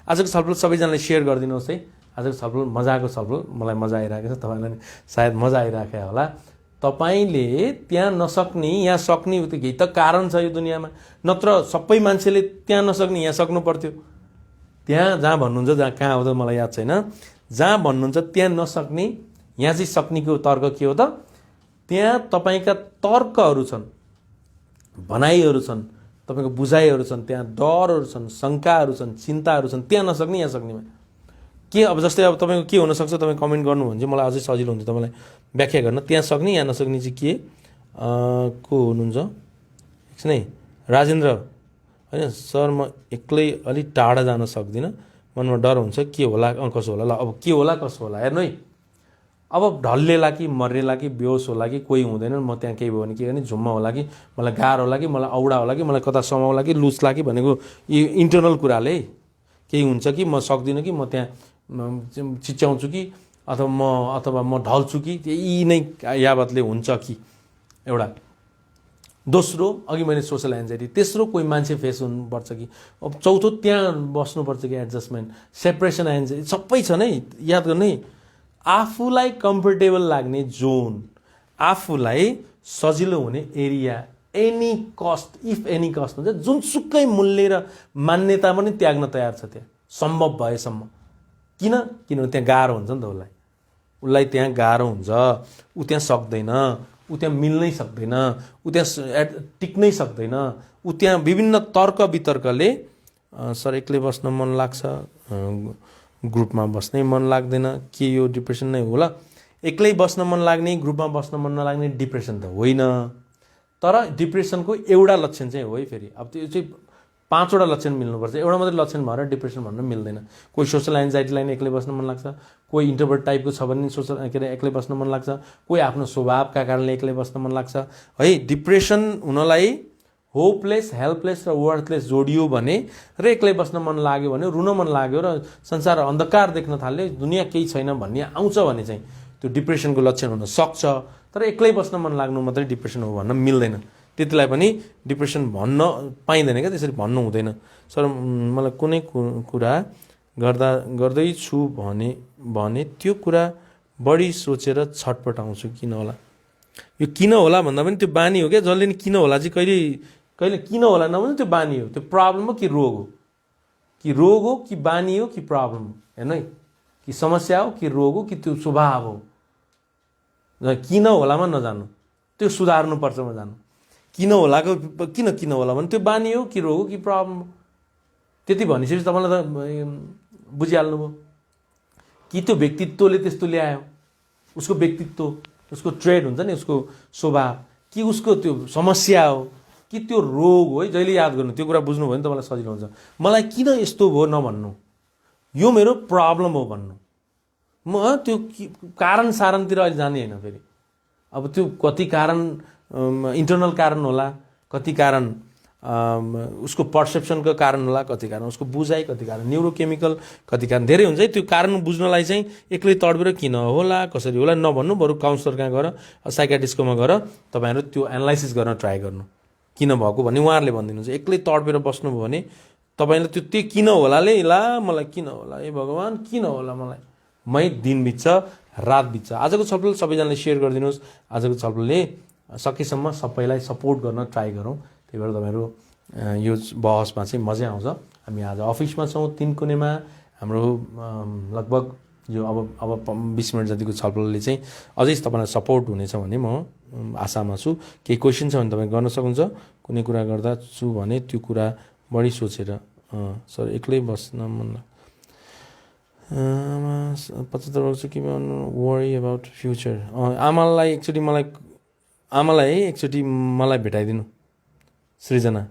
आजको छलफल सबैजनाले सेयर गरिदिनुहोस् है आजको छलफल मजाको छलफल मलाई मजा आइरहेको छ तपाईँलाई सायद मजा आइरहेको होला तपाईले त्यहाँ नसक्ने यहाँ सक्ने केही त कारण छ यो दुनियाँमा नत्र सबै मान्छेले त्यहाँ नसक्ने यहाँ सक्नु पर्थ्यो त्यहाँ जहाँ भन्नुहुन्छ जहाँ कहाँ हो त मलाई याद छैन जहाँ भन्नुहुन्छ त्यहाँ नसक्ने यहाँ चाहिँ सक्नेको तर्क के हो त त्यहाँ तपाईँका तर्कहरू छन् भनाइहरू छन् तपाईँको बुझाइहरू छन् त्यहाँ डरहरू छन् शङ्काहरू छन् चिन्ताहरू छन् त्यहाँ नसक्ने यहाँ सक्नेमा के अब जस्तै अब तपाईँको के हुनसक्छ तपाईँ कमेन्ट गर्नु भने चाहिँ मलाई अझै सजिलो हुन्छ तपाईँलाई व्याख्या गर्न त्यहाँ सक्ने यहाँ नसक्ने चाहिँ के को हुनुहुन्छ एकछिन है राजेन्द्र होइन सर म एक्लै अलिक टाढा जान सक्दिनँ मनमा डर हुन्छ के होला कसो होला ल अब के होला कसो होला हेर्नु है अब ढल्लेला कि मर्रेला कि बेहोस होला कि कोही हुँदैन म त्यहाँ केही भयो भने के गर्ने झुम्मा होला कि मलाई गाह्रो होला कि मलाई औडा होला कि मलाई कता समाउला कि लुच्ला कि भनेको यी इन्टरनल कुराले केही हुन्छ कि म सक्दिनँ कि म त्यहाँ चिच्याउँछु कि अथवा म ढल्छु कि यही नै यावतले हुन्छ कि एउटा। दोस्रो अघि मैले सोसल एन्जाइटी, तेस्रो कोही मान्छे फेस हुनुपर्छ कि, अब चौथो त्यहाँ बस्नुपर्छ कि एडजस्टमेन्ट, सेपरेसन एन्जाइटी सबै छ नै। याद गर्नु है, आफूलाई कम्फर्टेबल लाग्ने जोन, आफूलाई सजिलो हुने area, any cost, if any cost हुन्छ, जुनसुकै मूल्य र मान्यता पनि त्याग्न तयार छ त्यहाँ सम्भव भएसम्म। किनभने त्यहाँ गाह्रो हुन्छ नि त उसलाई त्यहाँ गाह्रो हुन्छ, ऊ त्यहाँ सक्दैन, ऊ त्यहाँ मिल्नै सक्दैन, ऊ त्यहाँ टिक्नै सक्दैन, ऊ त्यहाँ विभिन्न तर्क वितर्कले सर एक्लै बस्न मन लाग्छ, ग्रुपमा बस्नै मन लाग्दैन, के यो डिप्रेसन नै होला? एक्लै बस्न मन लाग्ने, ग्रुपमा बस्न मन नलाग्ने डिप्रेसन त होइन। तर डिप्रेसनको एउटा लक्षण चाहिँ हो है, फेरि अब त्यो चाहिँ 5वटा लक्षण मिल्नुपर्छ, एउटा मात्रै लक्षण भएर डिप्रेसन भन्न मिल्दैन। कोही सोसल एन्जाइटीलाई नै एक्लै बस्न मन लाग्छ, कोही इन्ट्रोभर्ट टाइपको छ भने एक्लै बस्न मन लाग्छ, कोही आफ्नो स्वभावका कारणले एक्लै बस्न मन लाग्छ है। डिप्रेसन हुनलाई होपलेस, हेल्पलेस र वर्थलेस जोडियो भने र एक्लै बस्न मन लाग्यो भने, रुन मन लाग्यो र संसार अन्धकार देख्न थाल्यो, दुनियाँ केही छैन भन्ने आउँछ भने चाहिँ त्यो डिप्रेसनको लक्षण हुन सक्छ। तर एक्लै बस्न मन लाग्नु मात्रै डिप्रेसन हो भन्न मिल्दैन, त्यतिलाई पनि डिप्रेसन भन्न पाइँदैन क्या, त्यसरी भन्नु हुँदैन। सर मलाई कुनै कुरा गर्दैछु भने त्यो कुरा बढी सोचेर छटपटाउँछु, किन होला? यो किन होला भन्दा पनि त्यो बानी हो क्या, जसले नि किन होला चाहिँ कहिले किन होला नभन्दा त्यो बानी हो, त्यो प्रब्लम हो कि रोग हो, कि बानी हो कि प्रब्लम हो, हेर्नु है, कि समस्या हो कि रोग हो कि त्यो स्वभाव हो। किन होलामा नजानु, त्यो सुधार्नुपर्छमा जानु। किन होला भने त्यो बानी हो कि रोग हो कि प्रब्लम हो, त्यति भनिसकेपछि तपाईँलाई त बुझिहाल्नुभयो कि त्यो व्यक्तित्वले त्यस्तो ल्यायो, उसको व्यक्तित्व, उसको ट्रेड हुन्छ नि, उसको स्वभाव, कि उसको त्यो समस्या हो कि त्यो रोग हो है। जहिले याद गर्नु, त्यो कुरा बुझ्नु भयो भने तपाईँलाई सजिलो हुन्छ। मलाई किन यस्तो भयो नभन्नु, यो मेरो प्रब्लम हो भन्नु। म त्यो कारण सारणतिर अहिले जाने होइन फेरि। अब त्यो कति कारण इन्टरनल कारण होला, कति कारण उसको पर्सेप्सनको कारण होला, कति कारण उसको बुझाइ, कति कारण न्युरोकेमिकल, कति कारण धेरै हुन्छ है। त्यो कारण बुझ्नलाई चाहिँ एक्लै तडबेर किन होला, कसरी होला नभन्नु, बरु काउन्सलर कहाँ गएर, साइकाट्रिस्टकोमा गएर तपाईँहरू त्यो एनालाइसिस गर्न ट्राई गर्नु, किन भएको भन्ने उहाँहरूले भनिदिनुहुन्छ। एक्लै तडबेर बस्नुभयो भने तपाईँले त्यो किन होलाले, ला मलाई किन होला, ए भगवान् किन होला मलाई, दिन बित्छ, रात बित्छ। आजको छलफल सबैजनाले सेयर गरिदिनुहोस्। आजको छलफलले सकेसम्म सबैलाई सपोर्ट गर्न ट्राई गरौँ। त्यही भएर तपाईँहरू यो बहसमा चाहिँ मजा आउँछ। हामी आज अफिसमा छौँ, 3 कुनेमा। हाम्रो लगभग यो अब 20 मिनट जतिको छलफलले चाहिँ अझै तपाईँलाई सपोर्ट हुनेछ भन्ने म आशामा छु। केही क्वेसन छ भने तपाईँ गर्न सक्नुहुन्छ। कुनै कुरा गर्दा छु भने त्यो कुरा बढी सोचेर, सर एक्लै बस्न मन लाग्छ, 75 वर्ष कि वरी अबाउट फ्युचर। आमालाई एकचोटि मलाई भेटाइदिनु सृजना,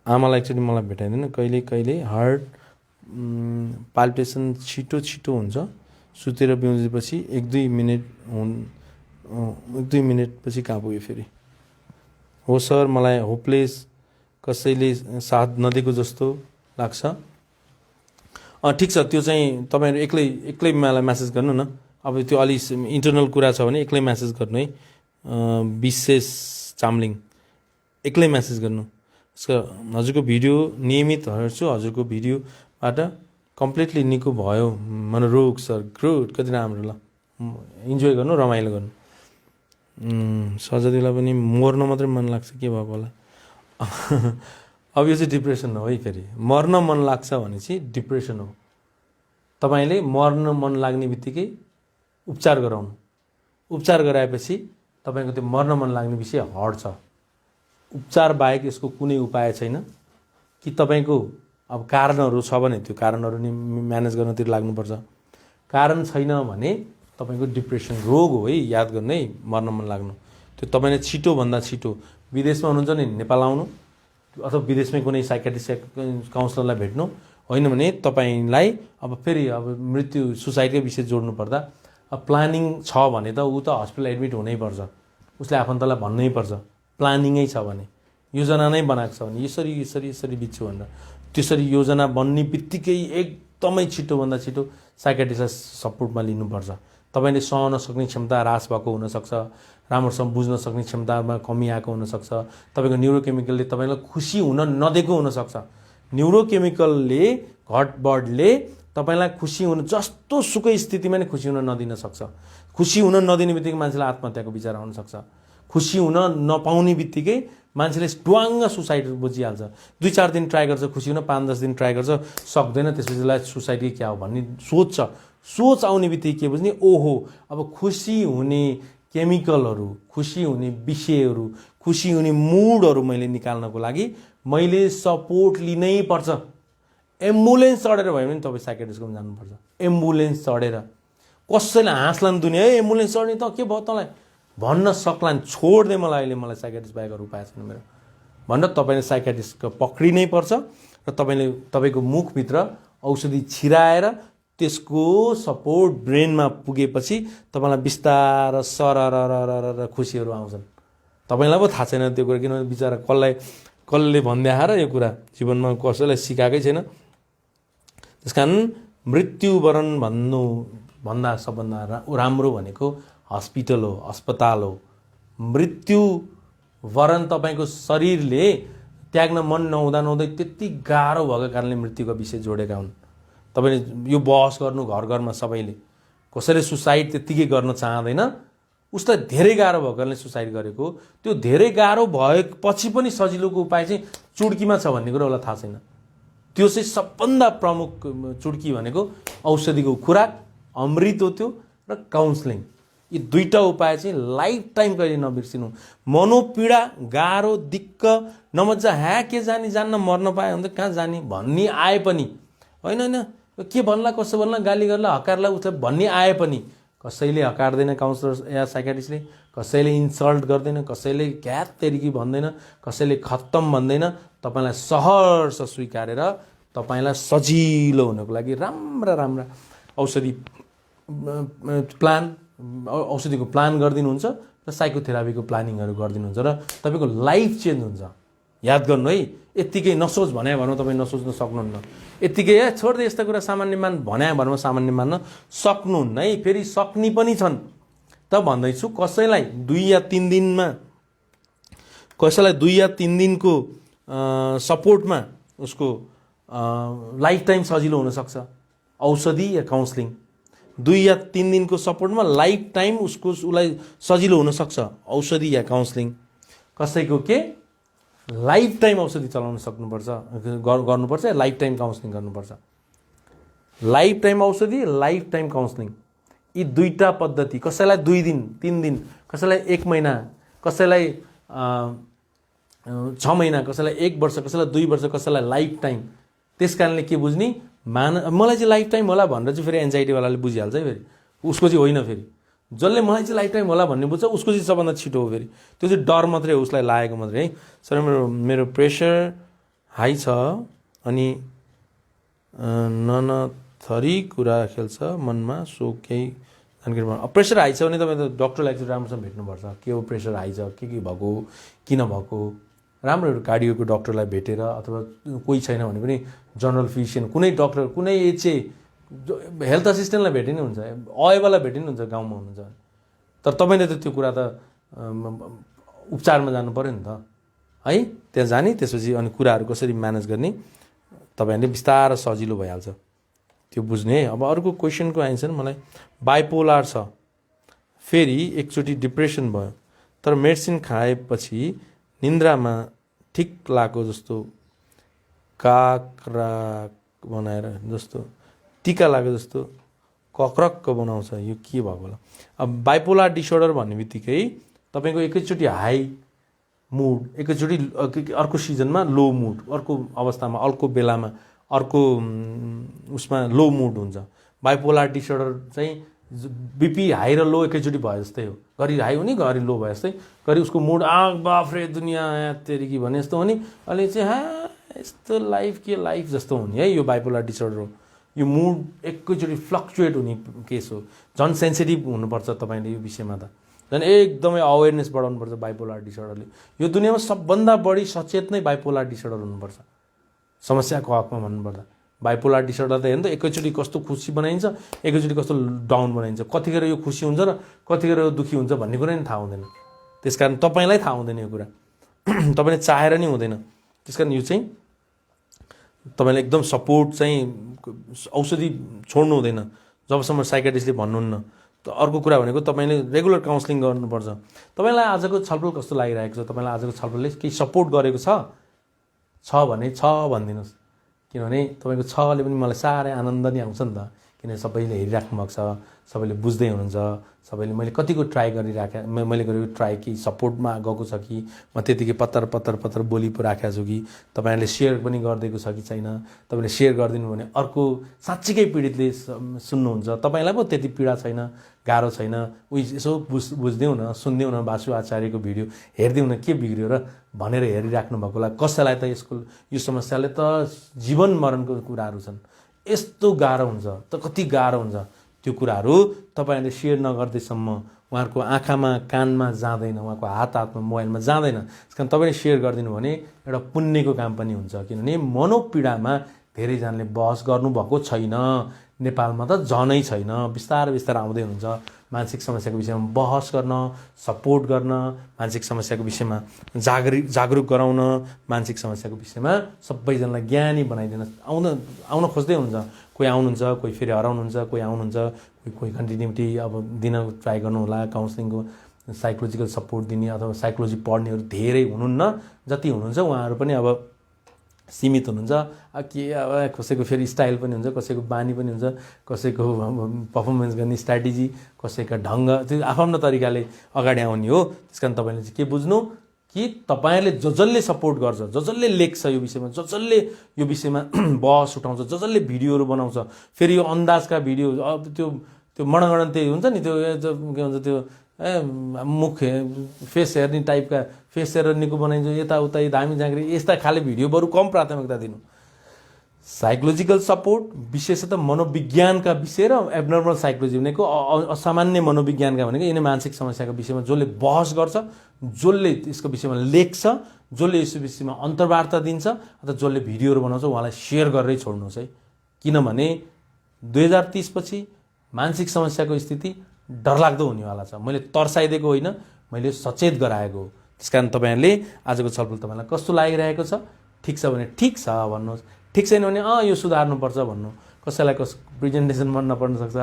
आमालाई एकचोटि मलाई भेटाइदिनु। कहिले हार्ट पाल्पिटेसन छिटो हुन्छ, सुतेर बिउजेपछि 1-2 मिनट पछि कहाँ पुग्यो फेरि। हो सर, मलाई होपलेस, कसैले साथ नदिएको जस्तो लाग्छ। ठिक छ, त्यो चाहिँ तपाईँहरू एक्लै मलाई म्यासेज गर्नु न। अब त्यो अलि इन्टरनल कुरा छ भने एक्लै म्यासेज गर्नु है। विशेष चामलिङ एक्लै म्यासेज गर्नु। हजुरको भिडियो नियमित हेर्छु, हजुरको भिडियोबाट कम्प्लिटली निको भयो मनोरोग सर, गुड, कति राम्रो। ल इन्जोय गर्नु, रमाइलो गर्नु। सजदीलाई पनि मर्न मात्रै मन लाग्छ, के भएको होला? अब यो चाहिँ डिप्रेसन हो है। फेरि मर्न मन लाग्छ भने चाहिँ डिप्रेसन हो। तपाईँले मर्न मन लाग्ने बित्तिकै उपचार गराउनु, उपचार गराएपछि तपाईँको त्यो मर्न मन लाग्ने विषय हट्छ। उपचार बाहेक यसको कुनै उपाय छैन। कि तपाईँको अब कारणहरू छ भने त्यो कारणहरू नि म्यानेज गर्नतिर लाग्नुपर्छ। कारण छैन भने तपाईँको डिप्रेसन रोग हो है, याद गर्नु है। मर्न मन लाग्नु त्यो तपाईँले छिटोभन्दा छिटो विदेशमा हुनुहुन्छ नि नेपाल आउनु, अथवा विदेशमै कुनै साइकाट्रिस्ट काउन्सलरलाई भेट्नु। होइन भने तपाईँलाई अब फेरि अब मृत्यु सुसाइडकै विषय जोड्नु पर्दा अब प्लानिङ छ भने त ऊ त हस्पिटल एडमिट हुनैपर्छ, उसले आफन्तलाई भन्नै पर्छ। प्लानिङै छ भने, योजना नै बनाएको छ भने यसरी बित्छु भनेर, त्यसरी योजना बन्ने बित्तिकै एकदमै छिटोभन्दा छिटो साइकेट्रिस्टलाई सपोर्टमा लिनुपर्छ। तपाईँले सहन सक्ने क्षमता ह्रास भएको हुनसक्छ, राम्रोसँग बुझ्न सक्ने क्षमतामा कमी आएको हुनसक्छ, तपाईँको न्युरोकेमिकलले तपाईँलाई खुसी हुन नदिएको हुनसक्छ। न्युरोकेमिकलले घटबढले तपाईँलाई खुसी हुन जस्तो सुकै स्थितिमा नै खुसी हुन नदिन सक्छ। खुसी हुन नदिने बित्तिकै मान्छेलाई आत्महत्याको विचार आउन सक्छ। खुसी हुन नपाउने बित्तिकै मान्छेले ड्वाङ्ग सुसाइड बुझिहाल्छ। 2-4 दिन ट्राई गर्छ खुसी हुन, 5-10 दिन ट्राई गर्छ, सक्दैन, त्यसपछि लाई सुसाइड कि क्या हो भन्ने सोच्छ। सोच आउने बित्तिकै के बुझ्ने, ओहो अब खुसी हुने केमिकलहरू, खुसी हुने विषयहरू, खुसी हुने मुडहरू मैले निकाल्नको लागि मैले सपोर्ट लिनै पर्छ। एम्बुलेन्स चढेर भयो भने तपाईँ साइकेट्रिस्टकोमा जानुपर्छ। एम्बुलेन्स चढेर कसैले हाँस्लान् दुनियाँ, एम्बुलेन्स चढ्ने त के भयो तँलाई भन्न सक्लान्, छोडिदिए मलाई, अहिले मलाई साइकेट्रिस्ट बाहेक अरू उपाय छैन मेरो भनेर तपाईँले साइकेट्रिस्टको पक्रिनै पर्छ। र तपाईँको मुखभित्र औषधि छिराएर त्यसको सपोर्ट ब्रेनमा पुगेपछि तपाईँलाई बिस्तार सरर खुसीहरू आउँछन्। तपाईँलाई पो थाहा छैन त्यो कुरा, किनभने बिचरा कसले भनिदिए र यो कुरा जीवनमा कसैलाई सिकाएकै छैन। त्यस कारण मृत्युवरण भन्दा सबभन्दा राम्रो भनेको हस्पिटल हो, अस्पताल हो। मृत्युवरण तपाईँको शरीरले त्याग्न मन नहुँदै त्यति गाह्रो भएको कारणले मृत्युको विषय जोडेका हुन्। तपाईँले यो बहस गर्नु घर घरमा सबैले, कसैले सुसाइड त्यत्तिकै गर्न चाहँदैन, उसलाई धेरै गाह्रो भएको कारणले सुसाइड गरेको। त्यो धेरै गाह्रो भएपछि पनि सजिलोको उपाय चाहिँ चुड्कीमा छ भन्ने कुरा उसलाई थाहा छैन। त्यो चाहिँ सबभन्दा प्रमुख चुड्की भनेको औषधिको खुराक, अमृत हो त्यो, र काउन्सलिङ। यी दुईटा उपाय चाहिँ लाइफ टाइम कहिले नबिर्सिनु। मनोपीडा, गाह्रो, दिक्क, नमजा, के जाने, जान्न, मर्न पाए भने त कहाँ जाने भन्ने आए पनि, होइन के भन्ला, कसो भन्ला, गाली गर्ला, हकारला, उसलाई भन्ने आए पनि कसैले हकारदैन काउन्सलर या साइकेट्रिस्टले, कसैले इन्सल्ट गर्दैन, कसैले क्यात तेरिकी भन्दैन, कसैले खत्तम भन्दैन। तपाईँलाई सहर्ष स्वीकारेर तपाईँलाई सजिलो हुनको लागि राम्रा औषधि औषधिको प्लान गरिदिनुहुन्छ र साइकोथेरापीको प्लानिङहरू गरिदिनुहुन्छ र तपाईँको लाइफ चेन्ज हुन्छ। याद गर्नु है, यत्तिकै नसोच भने भरमा तपाईँ नसोच्न सक्नुहुन्न। यत्तिकै छोड्दै यस्ता कुरा सामान्य मान भने भरमा सामान्य मान्न सक्नुहुन्न है। फेरि सक्ने पनि छन् त भन्दैछु। कसैलाई 2 या 3 दिनको सपोर्टमा उसको लाइफ टाइम सजिलो हुनसक्छ। औषधि या काउन्सलिङ 2 या 3 दिनको सपोर्टमा लाइफ टाइम उसलाई सजिलो हुनसक्छ, औषधि या काउन्सलिङ। कसैको के लाइफ टाइम औषधि चलाउन सक्नुपर्छ, गर्नुपर्छ, लाइफ टाइम काउन्सलिङ गर्नुपर्छ। लाइफ टाइम औषधि, लाइफ टाइम काउन्सलिङ, यी दुईटा पद्धति। कसैलाई 2 दिन 3 दिन, कसैलाई 1 महिना, कसैलाई 6 महिना, कसैलाई 1 वर्ष, कसैलाई 2 वर्ष, कसैलाई लाइफ टाइम। त्यस कारणले के बुझ्ने, मलाई चाहिँ लाइफ टाइम होला भनेर चाहिँ फेरि एन्जाइटीवालाले बुझिहाल्छ है। फेरि उसको चाहिँ होइन, फेरि जसले मलाई चाहिँ लाइफ टाइम होला भन्ने बुझ्छ उसको चाहिँ सबभन्दा छिटो हो। फेरि त्यो चाहिँ डर मात्रै हो, उसलाई लागेको मात्रै है। सर मेरो प्रेसर हाई छ अनि ननथरी कुरा खेल्छ मनमा, सो केही जानकारी। प्रेसर हाई छ भने तपाईँ त डक्टरलाई चाहिँ राम्रोसँग भेट्नुपर्छ। के हो प्रेसर हाई छ, के भएको, किन भएको, राम्रो कार्डियोको डक्टरलाई भेटेर, अथवा कोही छैन भने पनि जनरल फिजिसियन, कुनै डक्टर, कुनै एचए हेल्थ असिस्टेन्टलाई भेटे नै हुन्छ, अयवाला भेटे नै हुन्छ गाउँमा हुनुहुन्छ। तर तपाईँले त त्यो कुरा त उपचारमा जानु पऱ्यो नि त है। त्यहाँ जाने, त्यसपछि अनि कुराहरू कसरी म्यानेज गर्ने तपाईँहरूले बिस्तारै सजिलो भइहाल्छ त्यो बुझ्ने। अब अर्को क्वेसनको आन्सर मलाई, बाइपोलर छ, फेरि एकचोटि डिप्रेसन भयो, तर मेडिसिन खाएपछि निन्द्रामा ठिक लागेको जस्तो, काक्राक बनाएर जस्तो, टिका लाग्यो जस्तो कक्रक्क बनाउँछ, यो के भएको होला। अब बाइपोलर डिसअर्डर भन्ने बित्तिकै तपाईँको एकैचोटि हाई मुड, एकैचोटि अर्को सिजनमा लो मुड, अर्को अवस्थामा, अर्को बेलामा, अर्को उसमा लो मुड हुन्छ। बाइपोलर डिसअर्डर चाहिँ बिपी हाई र लो एकैचोटि भयो जस्तै हो। घरि हाई हुने, घरि लो भयो जस्तै, घरि उसको मुड बाफ्रे दुनियाँ तेरिकी भने जस्तो हुने, अहिले चाहिँ यस्तो लाइफ के लाइफ जस्तो हुने है। यो बाइपोलर डिसअर्डर हो। यो मुड एकैचोटि फ्लक्चुएट हुने केस हो। झन् सेन्सिटिभ हुनुपर्छ तपाईँले यो विषयमा, त झन् एकदमै अवेरनेस बढाउनुपर्छ बाइपोलर डिसअर्डरले। यो दुनियाँमा सबभन्दा बढी सचेत नै बाइपोलर डिसअर्डर हुनुपर्छ समस्याको हकमा भन्नुपर्दा। बाइपोलर डिसअर्डर त हेर्नु त एकैचोटि कस्तो खुसी बनाइन्छ एकैचोटि कस्तो डाउन बनाइन्छ कतिखेर यो खुसी हुन्छ र कतिखेर यो दुःखी हुन्छ भन्ने कुरा नि थाहा हुँदैन त्यसकारण तपाईँलाई थाहा हुँदैन यो कुरा तपाईँले चाहेर नि हुँदैन त्यसकारण यो चाहिँ तपाईँले एकदम सपोर्ट चाहिँ औषधि छोड्नु हुँदैन जबसम्म साइकेट्रिस्टले भन्नुहुन्न त अर्को कुरा भनेको तपाईँले रेगुलर काउन्सिलिङ गर्नुपर्छ तपाईँलाई आजको छलफल कस्तो लागिरहेको छ तपाईँलाई आजको छलफलले केही सपोर्ट गरेको छ भने छ भनिदिनुहोस् किनभने तपाईँको छले पनि मलाई साह्रै आनन्द नै आउँछ नि त किनभने सबैले हेरिराख्नु भएको छ सबैले बुझ्दै हुनुहुन्छ सबैले मैले कतिको ट्राई गरिराखेँ मैले गरेको ट्राई कि सपोर्टमा गएको छ कि म त्यतिकै पत्तर बोली पो राखेको छु कि तपाईँहरूले सेयर पनि गरिदिएको छ कि छैन तपाईँले सेयर गरिदिनु भने अर्को साँच्चीकै पीडितले सुन्नुहुन्छ तपाईँलाई पो त्यति पीडा छैन गाह्रो छैन यसो बुझ्दिउँ न सुनिदिउँ न बासु आचार्यको भिडियो हेरिदिउँ न के बिग्रियो र भनेर हेरिराख्नु भएकोलाई कसैलाई त यो समस्याले त जीवन मरणको कुराहरू छन् यस्तो गाह्रो हुन्छ त कति गाह्रो हुन्छ त्यो कुराहरू तपाईँहरूले सेयर नगर्दैसम्म उहाँहरूको आँखामा कानमा जाँदैन उहाँको हातमा मोबाइलमा जाँदैन त्यस कारण तपाईँले सेयर गरिदिनु भने एउटा पुण्यको काम पनि हुन्छ किनभने मनोपीडामा धेरैजनाले बहस गर्नुभएको छैन नेपालमा त झनै छैन बिस्तारै आउँदै हुन्छ मानसिक समस्याको विषयमा बहस गर्न सपोर्ट गर्न मानसिक समस्याको विषयमा जागरुक गराउन मानसिक समस्याको विषयमा सबैजनालाई ज्ञानी बनाइदिन आउन खोज्दै हुन्छ कोही आउनुहुन्छ कोही फेरि हराउनुहुन्छ कोही आउनुहुन्छ कोही कन्टिन्युटी अब दिन ट्राई गर्नु होला काउन्सिलिङको साइकोलोजिकल सपोर्ट दिने अथवा साइकोलोजी पढ्नेहरू धेरै हुनुहुन्न जति हुनुहुन्छ उहाँहरू पनि अब सीमित हुनुहुन्छ के अब कसैको फेरि स्टाइल पनि हुन्छ कसैको बानी पनि हुन्छ कसैको पर्फर्मेन्स गर्ने स्ट्राटेजी कसैका ढङ्ग त्यो आफ्नो तरिकाले अगाडि आउने हो त्यस कारण तपाईँले चाहिँ के बुझ्नु कि तपाईँहरूले जसले सपोर्ट गर्छ जसले लेख्छ यो विषयमा जसले यो विषयमा बहस उठाउँछ जसले भिडियोहरू बनाउँछ फेरि यो अन्दाजका भिडियो अब त्यो मणगणन्ते हुन्छ नि त्यो के भन्छ त्यो मुख फेस हेर्ने टाइपका फेस हेर्नेको बनाइन्छ यताउता धामी झाँक्री यस्ता खाले भिडियो बरु कम प्राथमिकता दिनु साइकोलोजिकल सपोर्ट विशेषतः मनोविज्ञानका विषय र एबनर्मल साइकोलोजी भनेको असामान्य मनोविज्ञानका भनेको यिनै मानसिक समस्याको विषयमा जसले बहस गर्छ जसले यसको विषयमा लेख्छ जसले यस विषयमा अन्तर्वार्ता दिन्छ अथवा जसले भिडियोहरू बनाउँछ उहाँलाई सेयर गरेरै छोड्नुहोस् है किनभने 2030 पछि मानसिक समस्याको स्थिति डरलाग्दो हुनेवाला छ मैले तर्साइदिएको होइन मैले सचेत गराएको हो त्यसकारण तपाईँहरूले आजको छलफल तपाईँलाई कस्तो लागिरहेको छ ठिक छ भने ठिक छ भन्नुहोस् ठिक छैन भने यो सुधार्नुपर्छ भन्नु कसैलाई प्रेजेन्टेसन मन नपर्न सक्छ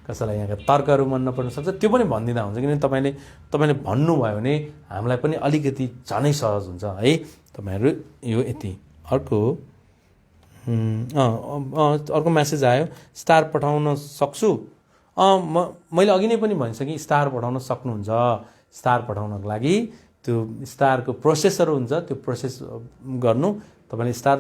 कसैलाई यहाँका तर्कहरू मन नपर्न सक्छ त्यो पनि भनिदिँदा हुन्छ किनभने तपाईँले भन्नुभयो भने हामीलाई पनि अलिकति झनै सहज हुन्छ है तपाईँहरू यो यति अर्को मेसेज आयो स्टार पठाउन सक्छु मैले अघि नै पनि भनिसकेँ स्टार पठाउन सक्नुहुन्छ स्टार पठाउनको लागि त्यो स्टारको प्रोसेसर हुन्छ त्यो प्रोसेस गर्नु तपाईँले स्टार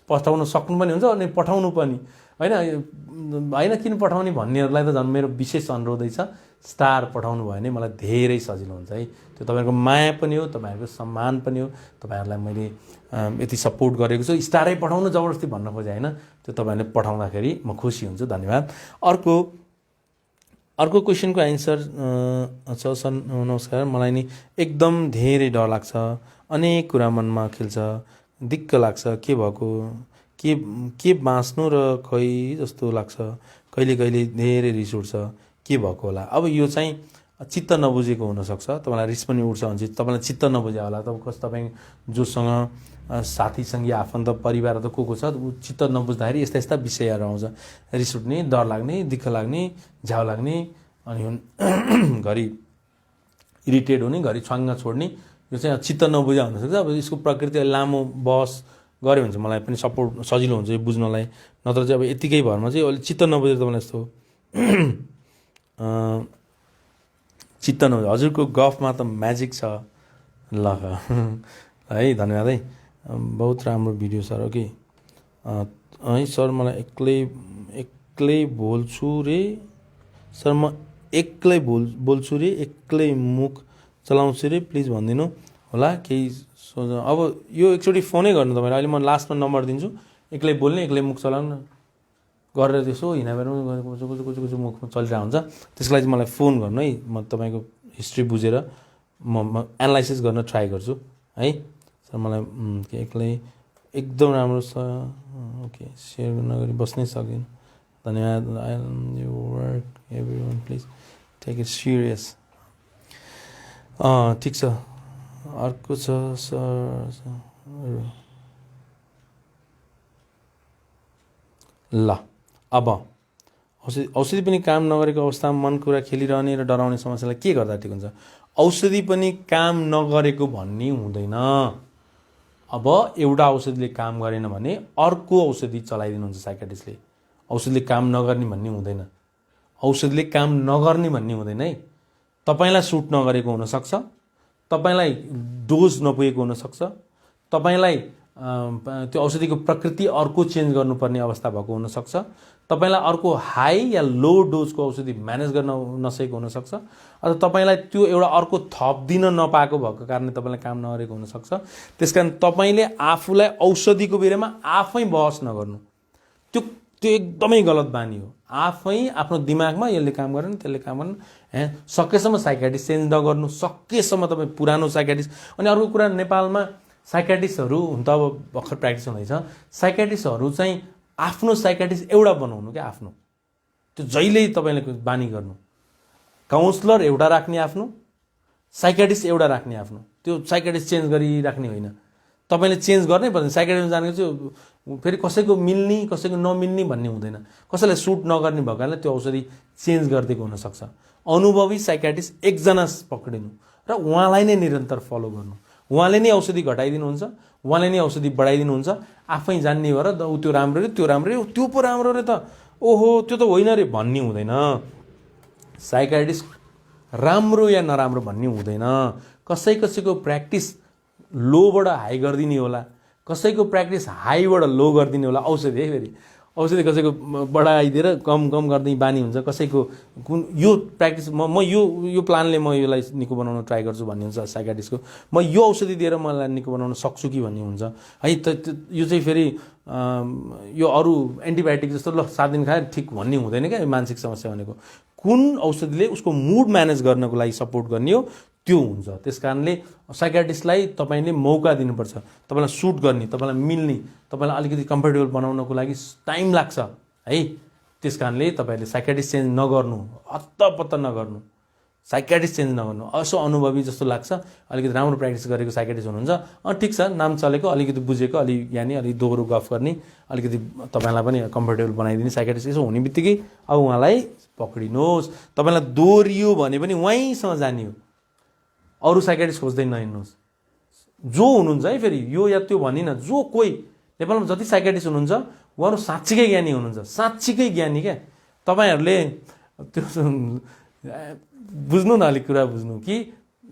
पठाउन सक्नु पनि हुन्छ अनि पठाउनु पनि होइन किन पठाउने भन्नेहरूलाई त झन् मेरो विशेष अनुरोधै छ स्टार पठाउनु भयो भने मलाई धेरै सजिलो हुन्छ है त्यो तपाईँहरूको माया पनि हो तपाईँहरूको सम्मान पनि हो तपाईँहरूलाई मैले यति सपोर्ट गरेको छु स्टारै पठाउनु जबरजस्ती भन्न खोजेँ होइन त्यो तपाईँहरूले पठाउँदाखेरि म खुसी हुन्छु धन्यवाद अर्को क्वेसनको एन्सर छ सर नमस्कार मलाई नि एकदम धेरै डर लाग्छ अनेक कुरा मनमा खेल्छ दिक्क लाग्छ के भएको के बाँच्नु र खै जस्तो लाग्छ कहिले धेरै रिस उठ्छ के भएको होला अब यो चाहिँ चित्त नबुझेको हुनसक्छ तपाईँलाई रिस पनि उठ्छ भने तपाईँलाई चित्त नबुझ्यो होला तपाईँ जोसँग साथीसँगै आफन्त परिवार त को छ चित्त नबुझ्दाखेरि यस्ता विषयहरू आउँछ रिस उठ्ने डर लाग्ने दिक्क लाग्ने झ्याउ लाग्ने अनि घरि इरिटेट हुने घरि छ्वाङ्ग छोड्ने यो चाहिँ चित्त नबुझा हुनसक्छ अब यसको प्रकृति लामो बहस गऱ्यो भने चाहिँ मलाई पनि सपोर्ट सजिलो हुन्छ यो बुझ्नलाई नत्र चाहिँ अब यतिकै भरमा चाहिँ अलिक चित्त नबुझेर तपाईँलाई यस्तो चित्त नबुझ्यो हजुरको गफमा त म्याजिक छ ल है धन्यवाद है बहुत राम्रो भिडियो सर हो कि है सर मलाई एक्लै बोल्छु रे सर म एक्लै बोल्छु रे एक्लै मुख चलाउँछु रे प्लिज भनिदिनु होला केही सोच अब यो एकचोटि फोनै गर्नु तपाईँले अहिले म लास्टमा नम्बर दिन्छु एक्लै बोल्ने एक्लै मुख चलाउनु गरेर त्यसो हिँडाबेर कुचु मुखमा चलिरहेको हुन्छ त्यसको लागि चाहिँ मलाई फोन गर्नु है म तपाईँको हिस्ट्री बुझेर म एनालाइसिस गर्न ट्राई गर्छु है सर मलाई एक्लै एकदम राम्रो छ। ओके, सेयर नगरी बस्नै सक्दिनँ। धन्यवाद। You work every one please take it serious. ठिक छ। अर्को छ सर, ल अब औषधि पनि काम नगरेको अवस्थामा मन कुरा खेलिरहने र डराउने समस्यालाई के गर्दा ठिक हुन्छ? औषधि पनि काम नगरेको भन्ने हुँदैन। अब एउटा औषधिले काम गरेन भने अर्को औषधि चलाइदिनुहुन्छ साइकेट्रिस्टले। औषधिले काम नगर्ने भन्ने हुँदैन। औषधिले काम नगर्ने भन्ने हुँदैन है। तपाईँलाई सुट नगरेको हुनसक्छ, तपाईँलाई डोज नपुगेको हुनसक्छ, तपाईँलाई त्यो औषधिको प्रकृति अर्को चेन्ज गर्नुपर्ने अवस्था भएको हुनसक्छ, तपाईँलाई अर्को हाई या लो डोजको औषधि म्यानेज गर्न नसकेको हुनसक्छ, अथवा तपाईँलाई त्यो एउटा अर्को थप दिन नपाएको भएको कारणले तपाईँलाई काम नगरेको हुनसक्छ। त्यस कारण तपाईँले आफूलाई औषधिको बेलामा आफै बहस नगर्नु, त्यो एकदमै गलत बानी हो। आफै आफ्नो दिमागमा यसले काम गरेन त्यसले काम गरेन, सकेसम्म साइकाट्रिस्ट चेन्ज नगर्नु, सकेसम्म तपाईँ पुरानो साइकाट्रिस्ट। अनि अर्को कुरा, नेपालमा साइकाट्रिस्टहरू हुन त अब भर्खर प्र्याक्टिस हुँदैछ, साइकाट्रिस्टहरू चाहिँ आफ्नो साइकाट्रिस्ट एउटा बनाउनु क्या, आफ्नो त्यो जहिल्यै तपाईँले बानी गर्नु। काउन्सलर एउटा राख्ने आफ्नो, साइकाट्रिस्ट एउटा राख्ने आफ्नो, त्यो साइकाट्रिस्ट चेन्ज गरिराख्ने होइन। तपाईँले चेन्ज गर्नै पर्दैन। साइकाट्रिस्ट जानेको चाहिँ फेरि कसैको मिल्ने कसैको नमिल्ने भन्ने हुँदैन। कसैलाई सुट नगर्ने भएको कारणले त्यो औषधि चेन्ज गरिदिएको हुनसक्छ। अनुभवी साइकाट्रिस्ट एकजना पक्रिनु र उहाँलाई नै निरन्तर फलो गर्नु। उहाँले नै औषधि घटाइदिनुहुन्छ, उहाँले नै औषधि बढाइदिनुहुन्छ। आफै जान्ने भएर त्यो राम्रो रे, त्यो राम्रो रे, त्यो पो राम्रो रे त, ओहो त्यो त होइन रे भन्ने हुँदैन। साइकाट्रिस्ट राम्रो या नराम्रो भन्ने हुँदैन। कसैको प्र्याक्टिस लोबाट हाई गरिदिने होला, कसैको प्र्याक्टिस हाईबाट लो गरिदिने होला। औषधि है, फेरि औषधि कसैको बढाइदिएर कम गरिदिने बानी हुन्छ, कसैको कुन यो प्र्याक्टिस म यो प्लानले म यसलाई निको बनाउन ट्राई गर्छु भन्ने हुन्छ साइकाट्रिस्टको। म यो औषधि दिएर मलाई निको बनाउन सक्छु कि भन्ने हुन्छ है। यो चाहिँ फेरि यो अरू एन्टिबायोटिक जस्तो ल 7 दिन खाए ठिक भन्ने हुँदैन क्या। मानसिक समस्या भनेको कुन औषधिले उसको मुड म्यानेज गर्नको लागि सपोर्ट गर्ने हो त्यो हुन्छ। त्यस कारणले साइकाट्रिस्टलाई तपाईँले मौका दिनुपर्छ, तपाईँलाई सुट गर्ने, तपाईँलाई मिल्ने, तपाईँलाई अलिकति कम्फर्टेबल बनाउनको लागि टाइम लाग्छ है। त्यस कारणले तपाईँले साइकाट्रिस्ट चेन्ज नगर्नु, हत्तपत्त नगर्नु, साइकाट्रिस्ट चेन्ज नगर्नु। यसो अनुभवी जस्तो लाग्छ, अलिकति राम्रो प्र्याक्टिस गरेको साइकाट्रिस्ट हुनुहुन्छ, ठिक छ, नाम चलेको, अलिकति बुझेको, अलिक ज्ञानी, अलिक दोहोरो गफ गर्ने, अलिकति तपाईँलाई पनि कम्फर्टेबल बनाइदिने साइकाट्रिस्ट यसो हुने बित्तिकै अब उहाँलाई पक्रिनुहोस्। तपाईँलाई दोहोरियो भने पनि उहाँसँग जाने हो, अरू साइकाट्रिस्ट खोज्दै नहिँड्नुहोस्। जो हुनुहुन्छ है, फेरि यो या त्यो भनिनँ, जो कोही नेपालमा जति साइकाट्रिस्ट हुनुहुन्छ उहाँहरू साँच्चीकै ज्ञानी हुनुहुन्छ, साँच्चीकै ज्ञानी क्या। तपाईँहरूले त्यो बुझ्नु न, अलिक कुरा बुझ्नु कि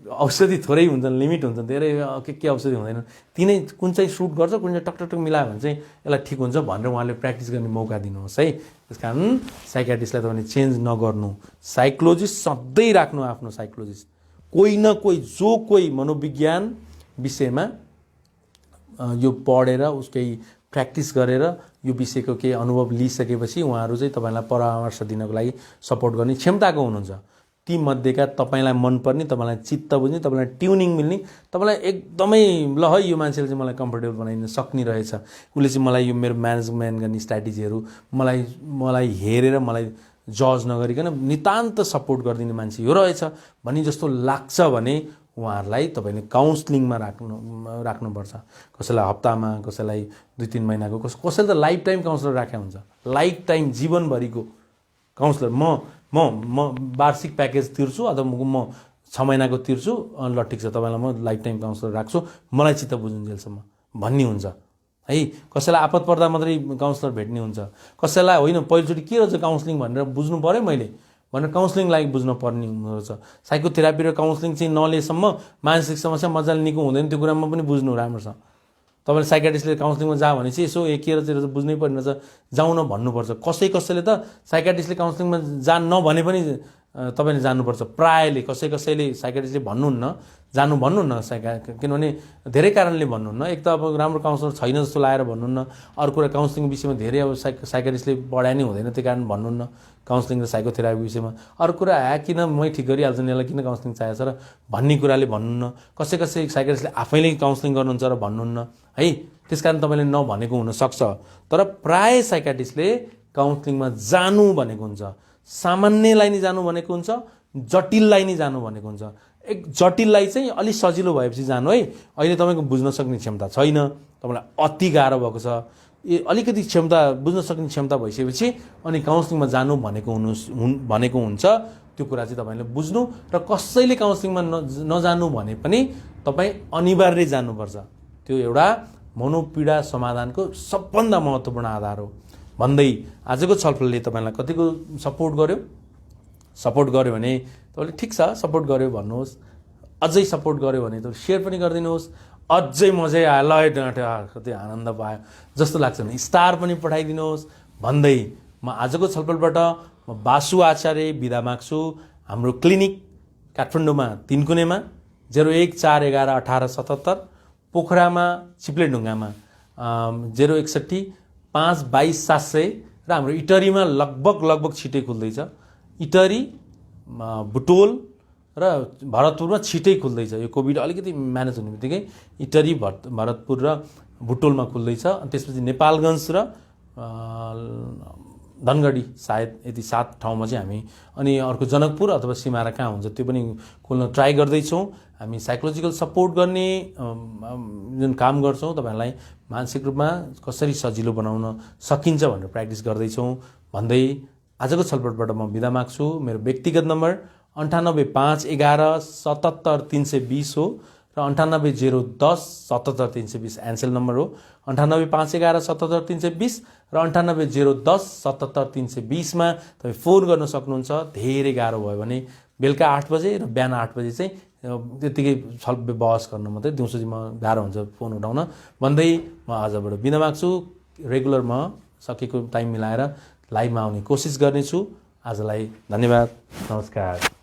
औषधि थोरै हुन्छन्, लिमिट हुन्छ, धेरै के औषधि हुँदैन। तिनै कुन चाहिँ सुट गर्छ, कुन चाहिँ टक मिलायो भने चाहिँ यसलाई ठिक हुन्छ भनेर उहाँले प्र्याक्टिस गर्ने मौका दिनुहोस् है। त्यस कारण साइकाट्रिस्टलाई तपाईँले चेन्ज नगर्नु, साइकोलोजिस्ट सधैँ राख्नु आफ्नो साइकोलोजिस्ट। कोही न कोही, जो कोही मनोविज्ञान विषयमा यो पढेर उसकै प्र्याक्टिस गरेर यो विषयको केही अनुभव लिइसकेपछि उहाँहरू चाहिँ तपाईँलाई परामर्श दिनको लागि सपोर्ट गर्ने क्षमताको हुनुहुन्छ। ती मध्येका तपाईँलाई मनपर्ने, तपाईँलाई चित्त बुझ्ने, तपाईँलाई ट्युनिङ मिल्ने, तपाईँलाई एकदमै ल है यो मान्छेले चाहिँ मलाई कम्फर्टेबल बनाइदिन सक्ने रहेछ, उसले चाहिँ मलाई यो मेरो म्यानेजमेन्ट गर्ने स्ट्राटेजीहरू मलाई हेरेर मलाई जज नगरिकन नितान्त सपोर्ट गरिदिने मान्छे यो रहेछ भन्ने जस्तो लाग्छ भने उहाँहरूलाई तपाईँले काउन्सलिङमा राख्नुपर्छ। कसैलाई हप्तामा, कसैलाई 2-3 महिनाको, कसैले त लाइफ टाइम काउन्सलर राखेको हुन्छ, लाइफ टाइम जीवनभरिको काउन्सलर। म वार्षिक प्याकेज तिर्छु अथवा म 6 महिनाको तिर्छु, ल ठिक छ तपाईँलाई म लाइफ टाइम काउन्सलर राख्छु, मलाई चित्त बुझुन्जेलसम्म भन्ने हुन्छ है। कसैलाई आपत पर्दा मात्रै काउन्सलर भेट्ने हुन्छ, कसैलाई होइन पहिलोचोटि के रहेछ काउन्सलिङ भनेर बुझ्नु पऱ्यो मैले भनेर काउन्सलिङ लागि बुझ्न पर्ने हुँदोरहेछ। साइकोथेरापी र काउन्सलिङ चाहिँ नलिएसम्म मानसिक समस्या मजाले निको हुँदैन, त्यो कुरामा पनि बुझ्नु राम्रोसँग। तपाईँले साइकाट्रिस्टले काउन्सलिङमा जा भने चाहिँ यसो के रहेछ बुझ्नै पर्ने रहेछ, जाउँ न भन्नुपर्छ। कसैले त साइकाट्रिस्टले काउन्सलिङमा जा नभने पनि तपाईँले जानुपर्छ। प्रायले कसैले साइकाट्रिस्टले भन्नुहुन्न, जानु भन्नुहुन्न किनभने धेरै कारणले भन्नुहुन्न। एक त अब राम्रो काउन्सलर छैन जस्तो लागेर भन्नुहुन्न, अर्को कुरा काउन्सलिङ विषयमा धेरै अब साइकाट्रिस्टले पढाइ नै हुँदैन त्यो कारण भन्नुहुन्न काउन्सलिङ र साइकोथेरापी विषयमा। अर्को कुरा किन मै ठिक गरिहाल्छु नि, यसलाई किन काउन्सलिङ चाहिएको छ र भन्ने कुराले भन्नुहुन्न। कसै साइकाट्रिस्टले आफैले काउन्सलिङ गर्नुहुन्छ र भन्नुहुन्न है। त्यसकारण तपाईँले नभनेको हुनसक्छ। तर प्राय साइकाट्रिस्टले काउन्सिलिङमा जानु भनेको हुन्छ, सामान्यलाई नै जानु भनेको हुन्छ, जटिललाई नै जानु भनेको हुन्छ। एक जटिललाई चाहिँ अलिक सजिलो भएपछि जानु है, अहिले तपाईँको बुझ्न सक्ने क्षमता छैन, तपाईँलाई अति गाह्रो भएको छ, अलिकति क्षमता बुझ्न सक्ने क्षमता भइसकेपछि अनि काउन्सिलिङमा जानु भनेको हुन्छ। त्यो कुरा चाहिँ तपाईँले बुझ्नु, र कसैले काउन्सिलिङमा नजानु भने पनि तपाईँ अनिवार्य जानुपर्छ। त्यो एउटा मनोपीडा समाधानको सबभन्दा महत्त्वपूर्ण आधार हो भन्दै आजको छलफलले तपाईँलाई कतिको सपोर्ट गर्यो? सपोर्ट गर्यो भने तपाईँले ठिक छ सपोर्ट गर्यो भन्नुहोस्, अझै सपोर्ट गर्यो भने त सेयर पनि गरिदिनुहोस्, अझै मजै आयो ल कति आनन्द पायो जस्तो लाग्छ भने स्टार पनि पठाइदिनुहोस् भन्दै म आजको छलफलबाट म बासु आचार्य बिदा माग्छु। हाम्रो क्लिनिक काठमाडौँमा 3 कुनेमा 01411877, पोखरामा चिप्लेढुङ्गामा 061 522 700 र हाम्रो इटरीमा लगभग छिटै खुल्दैछ। इटरी, बुटोल र भरतपुरमा छिटै खुल्दैछ। यो कोभिड अलिकति म्यानेज हुने बित्तिकै इटरी, भरतपुर र बुटोलमा खुल्दैछ। अनि त्यसपछि नेपालगञ्ज र धनगढी सायद यति 7 ठाउँमा चाहिँ हामी, अनि अर्को जनकपुर अथवा सिमारा कहाँ हुन्छ त्यो पनि खोल्न ट्राई गर्दैछौँ। हामी साइकोलोजिकल सपोर्ट गर्ने जुन काम गर्छौँ, तपाईँहरूलाई मानसिक रूपमा कसरी सजिलो बनाउन सकिन्छ भनेर प्र्याक्टिस गर्दैछौँ भन्दै आजको छलफलबाट म बिदा माग्छु। मेरो व्यक्तिगत नम्बर 985117 77320 हो र 980107 77320 एन्सेल नम्बर हो। 985117 77320 र 980107 77320 मा तपाईँ फोन गर्न सक्नुहुन्छ। धेरै गाह्रो भयो भने बेलुका 8 बजे र बिहान 8 बजे चाहिँ त्यतिकै बहस गर्न मात्रै, दिउँसो चाहिँ म गाह्रो हुन्छ फोन उठाउन भन्दै म आजबाट बिदा माग्छु। रेगुलर म सकेको टाइम मिलाएर लाइभमा आउने कोसिस गर्नेछु। आजलाई धन्यवाद, नमस्कार।